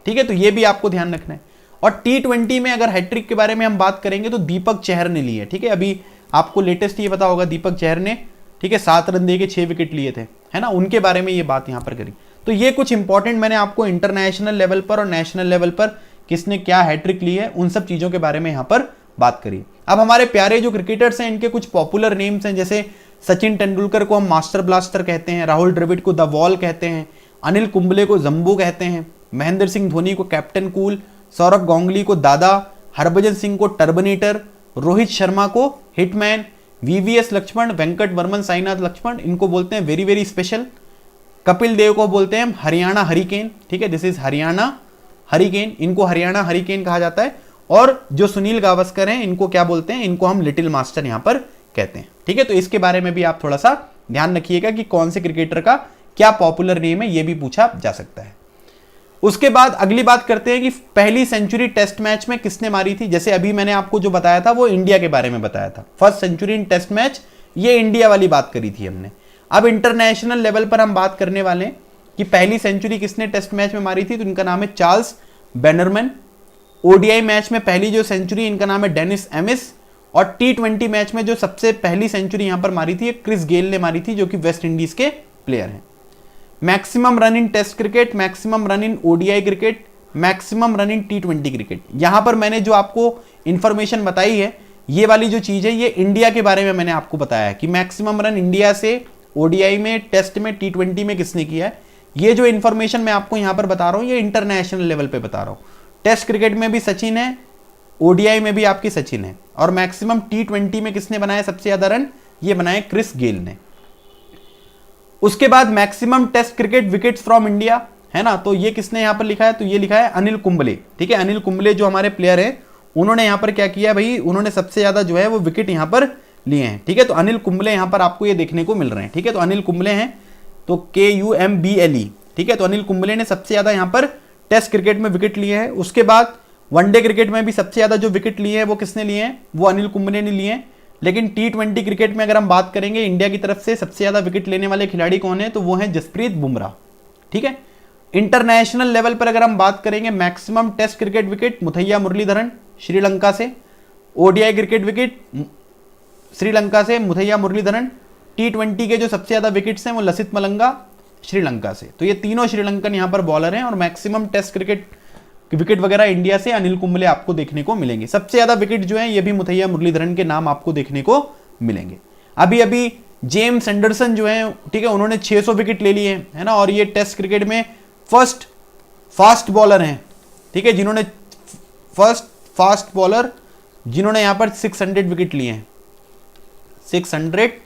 ठीक है। तो ये भी आपको ध्यान रखना है। और T20 में अगर हैट्रिक के बारे में हम बात करेंगे तो दीपक चहर ने ली है, ठीक है। अभी आपको लेटेस्ट ये पता होगा दीपक चहर ने, ठीक है, 7 रन दे के 6 विकेट लिए थे, है ना, उनके बारे में ये बात यहां पर करी। तो ये कुछ इंपॉर्टेंट मैंने आपको इंटरनेशनल लेवल पर और नेशनल लेवल पर किसने क्या हैट्रिक ली है उन सब चीजों के बारे में यहां पर बात करी। अब हमारे प्यारे जो क्रिकेटर्स हैं इनके कुछ पॉपुलर नेम्स हैं, जैसे सचिन तेंदुलकर को हम मास्टर ब्लास्टर कहते हैं, राहुल द्रविड़ को द वॉल कहते हैं, अनिल कुंबले को जंबू कहते हैं, महेंद्र सिंह धोनी को कैप्टन कूल, सौरभ गांगुली को दादा, हरभजन सिंह को टर्बनेटर, रोहित शर्मा को हिटमैन, वीवीएस लक्ष्मण, वेंकट वर्मन, साईनाथ लक्ष्मण, इनको बोलते हैं very very special. Kapil Dev को बोलते हैं हरियाणा हरिकेन, ठीक है, दिस इज हरियाणा हरिकेन, इनको हरियाणा हरिकेन कहा जाता है। और जो सुनील गावस्कर हैं इनको क्या बोलते हैं? इनको हम लिटिल मास्टर यहां पर कहते हैं, ठीक है। तो इसके बारे में भी आप थोड़ा सा ध्यान रखिएगा कि कौन से क्रिकेटर का क्या पॉपुलर नेम है, ये भी पूछा जा सकता है। उसके बाद अगली बात करते हैं कि पहली सेंचुरी टेस्ट मैच में किसने मारी थी। जैसे अभी मैंने आपको जो बताया था वो इंडिया के बारे में बताया था, फर्स्ट सेंचुरी इन टेस्ट मैच, ये इंडिया वाली बात करी थी हमने। अब इंटरनेशनल लेवल पर हम बात करने वाले हैं कि पहली सेंचुरी किसने टेस्ट मैच में मारी थी, तो इनका नाम है चार्ल्स बैनरमैन। ओडीआई मैच में पहली जो सेंचुरी इनका नाम है डेनिस एमिस। और T20 मैच में जो सबसे पहली सेंचुरी यहां पर मारी थी क्रिस गेल ने मारी थी, जो कि वेस्ट इंडीज के प्लेयर हैं। Maximum run in test cricket, maximum run in ODI cricket, maximum run in T20 cricket. यहां पर मैंने जो आपको इंफॉर्मेशन बताई है, ये वाली जो चीज है ये इंडिया के बारे में मैंने आपको बताया है कि मैक्सिमम रन इंडिया से ओडीआई में, टेस्ट में, T20 में किसने किया है। ये जो इंफॉर्मेशन मैं आपको यहां पर बता रहा हूं ये इंटरनेशनल लेवल पे बता रहा हूं। टेस्ट क्रिकेट में भी सचिन है, ओडीआई में भी आपकी सचिन है, और मैक्सिमम T20 में किसने बनाए सबसे ज्यादा रन, ये बनाए क्रिस गेल ने। उसके बाद maximum test cricket wickets from India, है ना, तो ये किसने यहां पर लिखा है, तो ये लिखा है अनिल कुंबले, ठीक है। अनिल कुंबले जो हमारे प्लेयर हैं उन्होंने यहां पर क्या किया भाई, उन्होंने सबसे ज्यादा जो है वो विकेट यहां पर लिए हैं, ठीक है। तो अनिल कुंबले यहां पर आपको ये देखने को मिल रहे हैं, ठीक है। तो अनिल कुंबले हैं, तो KUMBLE, ठीक है। तो अनिल कुंबले ने सबसे ज्यादा यहां पर टेस्ट क्रिकेट में विकेट लिए हैं। उसके बाद वनडे क्रिकेट में भी सबसे ज्यादा जो विकेट लिए हैं वो किसने लिए हैं, वो अनिल कुंबले ने लिए हैं। लेकिन T20 क्रिकेट में अगर हम बात करेंगे इंडिया की तरफ से सबसे ज्यादा विकेट लेने वाले खिलाड़ी कौन है, तो वो है जसप्रीत बुमराह। ठीक है, इंटरनेशनल लेवल पर अगर हम बात करेंगे maximum test cricket wicket Muttiah Muralitharan Sri Lanka से, ओडीआई क्रिकेट विकेट श्रीलंका से मुथैया मुरलीधरन, T20 के जो सबसे ज्यादा विकेट्स हैं वो लसित मलंगा श्रीलंका से। तो ये तीनों श्रीलंकन यहां पर बॉलर हैं और मैक्सिमम टेस्ट क्रिकेट विकेट वगैरह इंडिया से अनिल कुंबले आपको देखने को मिलेंगे। सबसे ज्यादा विकेट जो है ये भी मुथैया मुरलीधरन के नाम आपको देखने को मिलेंगे। अभी अभी जेम्स एंडरसन जो है, ठीक है, उन्होंने 600 विकेट ले लिए हैं, है ना, और ये टेस्ट क्रिकेट में फर्स्ट फास्ट बॉलर हैं, ठीक है, जिन्होंने फर्स्ट फास्ट बॉलर जिन्होंने यहां पर 600 विकेट लिए हैं, 600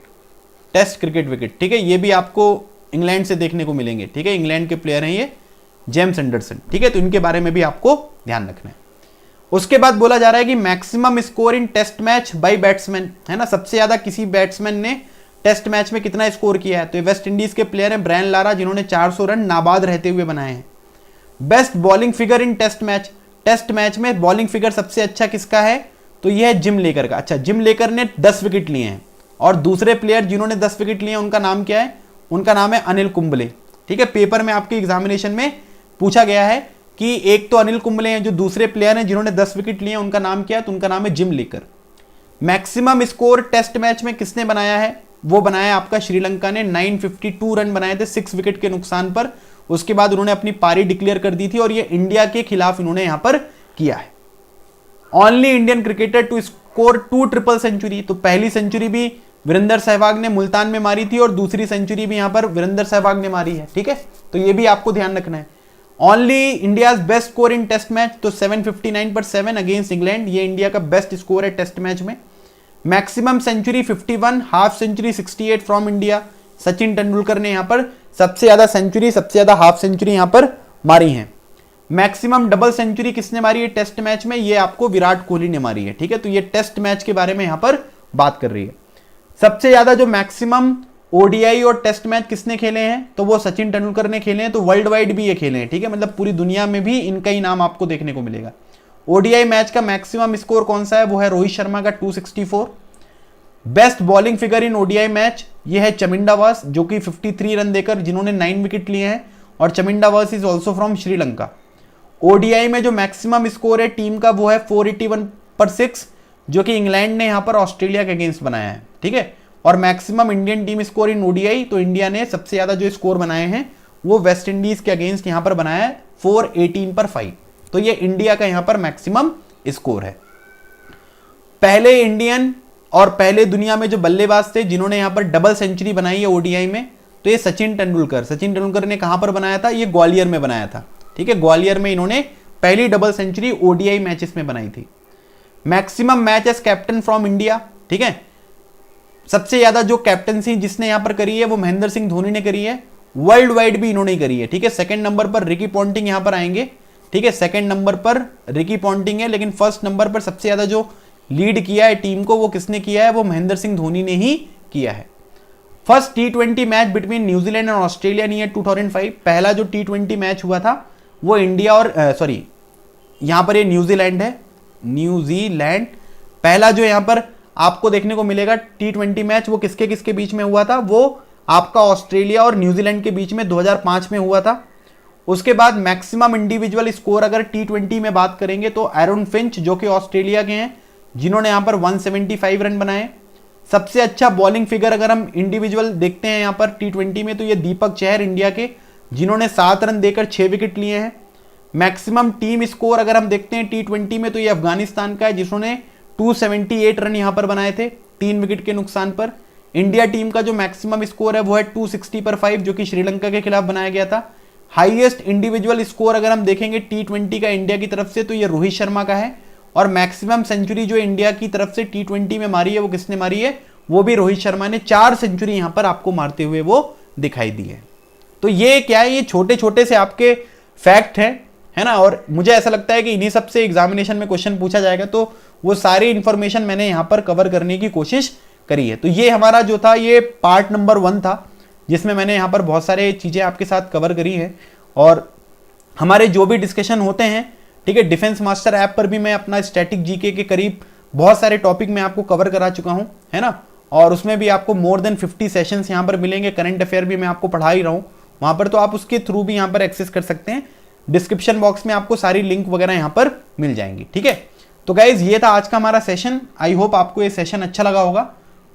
टेस्ट क्रिकेट विकेट। ठीक है, ये भी आपको इंग्लैंड से देखने को मिलेंगे। ठीक है, इंग्लैंड के प्लेयर हैं ये जेम्स एंडरसन। ठीक है, तो इनके बारे में भी आपको ध्यान रखना है। उसके बाद बोला जा रहा है कि maximum score in test match by batsman, है ना, सबसे ज्यादा किसी बैट्समैन ने टेस्ट मैच में कितना स्कोर किया है, तो ये वेस्ट इंडीज के प्लेयर हैं ब्रायन लारा, जिन्होंने 400 रन नाबाद रहते हुए बनाए हैं। Best bowling figure in test match, test match में बॉलिंग फिगर सबसे अच्छा किसका है, तो यह है जिम लेकर का। अच्छा, जिम लेकर ने 10 विकेट लिए हैं और दूसरे प्लेयर जिन्होंने 10 विकेट लिए हैं उनका नाम क्या है, उनका नाम है अनिल कुंबले। ठीक है, पेपर में आपके एग्जामिनेशन में पूछा गया है कि एक तो अनिल कुंबले हैं, जो दूसरे प्लेयर हैं जिन्होंने 10 विकेट लिए हैं उनका नाम क्या है, तो उनका नाम है जिम लेकर। मैक्सिमम स्कोर टेस्ट मैच में किसने बनाया है, वो बनाया आपका श्रीलंका ने, 952 रन बनाए थे 6 विकेट के नुकसान पर। उसके बाद उन्होंने अपनी पारी डिक्लेयर कर दी थी और ये इंडिया के खिलाफ इन्होंने यहां पर किया है। Only Indian cricketer to score 2 triple century, तो पहली सेंचुरी भी वीरेंद्र सहवाग ने मुल्तान में मारी थी और दूसरी सेंचुरी भी यहां पर वीरेंद्र सहवाग ने मारी है। ठीक है, तो ये भी आपको ध्यान रखना है। Only India's best score in test match, तो 759 पर 7 अगेंस्ट इंग्लैंड, ये इंडिया का बेस्ट स्कोर है टेस्ट मैच में। Maximum century 51, half century 68 from India, Sachin Tendulkar ने यहां पर सबसे ज्यादा सेंचुरी, सबसे ज्यादा हाफ सेंचुरी यहां पर मारी है। मैक्सिमम डबल सेंचुरी किसने मारी है टेस्ट मैच में, ये आपको विराट कोहली ने मारी है। ठीक है, तो ये टेस्ट मैच के बारे में यहां पर बात कर रही है। सबसे ज्यादा जो मैक्सिमम ओडीआई और टेस्ट मैच किसने खेले हैं, तो वो सचिन तेंदुलकर ने खेले हैं, तो वर्ल्ड वाइड भी ये खेले हैं। ठीक है, मतलब पूरी दुनिया में भी इनका ही नाम आपको देखने को मिलेगा। ओडीआई मैच का मैक्सिमम स्कोर कौन सा है, वो है रोहित शर्मा का 264। Best bowling figure in ODI match, ये है चमिंडा वास, जो कि 53 रन देकर जिन्होंने 9 विकेट लिए हैं, और चमिंडा वास is also from Sri Lanka. ODI में जो मैक्सिमम स्कोर है टीम का वो है 481 पर 6, जो कि इंग्लैंड ने यहां पर ऑस्ट्रेलिया के अगेंस्ट बनाया है। ठीक है, और maximum Indian team score in ODI, तो इंडिया ने सबसे ज्यादा जो स्कोर बनाए हैं वो वेस्ट इंडीज के अगेंस्ट यहां पर बनाया है 418 पर 5, तो ये इंडिया का यहां पर मैक्सिमम स्कोर है। पहले इंडियन और पहले दुनिया में जो बल्लेबाज थे जिन्होंने यहां पर डबल सेंचुरी बनाई है ओडीआई में, तो ये सचिन तेंदुलकर ने कहां पर बनाया था, ये ग्वालियर में बनाया था। ठीक है, ग्वालियर में इन्होंने पहली डबल सेंचुरी ओडीआई मैचेस में बनाई थी। Maximum match as captain from India, ठीक है, सबसे ज्यादा जो कैप्टनसी जिसने यहां पर करी है वो महेंद्र सिंह धोनी ने करी है, वर्ल्ड वाइड भी इन्होंने करी है। ठीक है, सेकंड नंबर पर रिकी पॉन्टिंग यहां पर आएंगे। ठीक है, सेकंड नंबर पर रिकी पॉन्टिंग है, लेकिन फर्स्ट नंबर पर सबसे ज्यादा जो लीड किया है टीम को वो किसने किया है, वो महेंद्र सिंह धोनी ने ही किया है। First T20 match between New Zealand और ऑस्ट्रेलिया इन ईयर 2005, पहला जो T20 मैच हुआ था वो इंडिया और सॉरी यहां पर ये न्यूजीलैंड है, न्यूजीलैंड। पहला जो यहां पर आपको देखने को मिलेगा T20 मैच वो किसके किसके बीच में हुआ था, वो आपका ऑस्ट्रेलिया और न्यूजीलैंड के बीच में 2005 में हुआ था। उसके बाद मैक्सिमम इंडिविजुअल स्कोर अगर T20 में बात करेंगे तो एरन फिंच जो कि ऑस्ट्रेलिया के हैं, जिन्होंने यहां पर 175 रन बनाए। सबसे अच्छा बॉलिंग फिगर अगर हम इंडिविजुअल देखते हैं यहां पर T20 में, तो ये दीपक चहर इंडिया के, जिन्होंने 7 रन देकर 6 विकेट लिए हैं। मैक्सिमम टीम स्कोर अगर हम देखते हैं T20 में, तो ये अफगानिस्तान का है, जिन्होंने 278 रन यहां पर बनाए थे 3 विकेट के नुकसान पर। इंडिया टीम का जो मैक्सिमम स्कोर है वो है 260 पर 5, जो कि श्रीलंका के खिलाफ बनाया गया था। हाईएस्ट इंडिविजुअल स्कोर अगर हम देखेंगे T20 का इंडिया की तरफ से, तो ये रोहित शर्मा का है, और मैक्सिमम सेंचुरी जो इंडिया की तरफ से T20 में मारी है वो किसने मारी है, वो भी रोहित शर्मा ने 4 सेंचुरी यहां पर आपको मारते हुए वो दिखाई दी है। तो ये क्या है, ये छोटे छोटे से आपके फैक्ट हैं, है ना, और मुझे ऐसा लगता है कि इन्हीं सब से एग्जामिनेशन में क्वेश्चन पूछा जाएगा, तो वो सारी इंफॉर्मेशन मैंने यहां पर कवर करने की कोशिश करी है। तो ये हमारा जो था ये पार्ट नंबर 1 था, जिसमें मैंने यहां पर बहुत सारे चीजें आपके साथ कवर करी है। और हमारे जो भी डिस्कशन होते हैं ठीक है। डिफेंस मास्टर ऐप पर भी मैं अपना स्टैटिक जीके के करीब बहुत सारे टॉपिक मैं आपको कवर करा चुका हूं, है ना। और उसमें भी आपको मोर देन 50 सेशंस यहाँ पर मिलेंगे। करंट अफेयर भी मैं आपको पढ़ा ही रहा हूँ वहां पर, तो आप उसके थ्रू भी यहाँ पर एक्सेस कर सकते हैं। डिस्क्रिप्शन बॉक्स में आपको सारी लिंक वगैरह यहाँ पर मिल जाएंगी, ठीक है। तो गाइज ये था आज का हमारा सेशन। आई होप आपको ये सेशन अच्छा लगा होगा,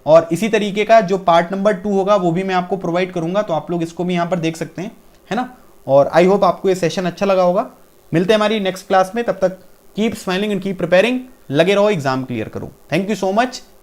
और इसी तरीके का जो पार्ट नंबर 2 होगा वो भी मैं आपको प्रोवाइड करूंगा, तो आप लोग इसको भी यहाँ पर देख सकते हैं, है ना। और आई होप आपको ये सेशन अच्छा लगा होगा। मिलते हैं हमारी नेक्स्ट क्लास में, तब तक keep smiling and keep preparing. लगे रहो, एग्जाम क्लियर करो। Thank you so much.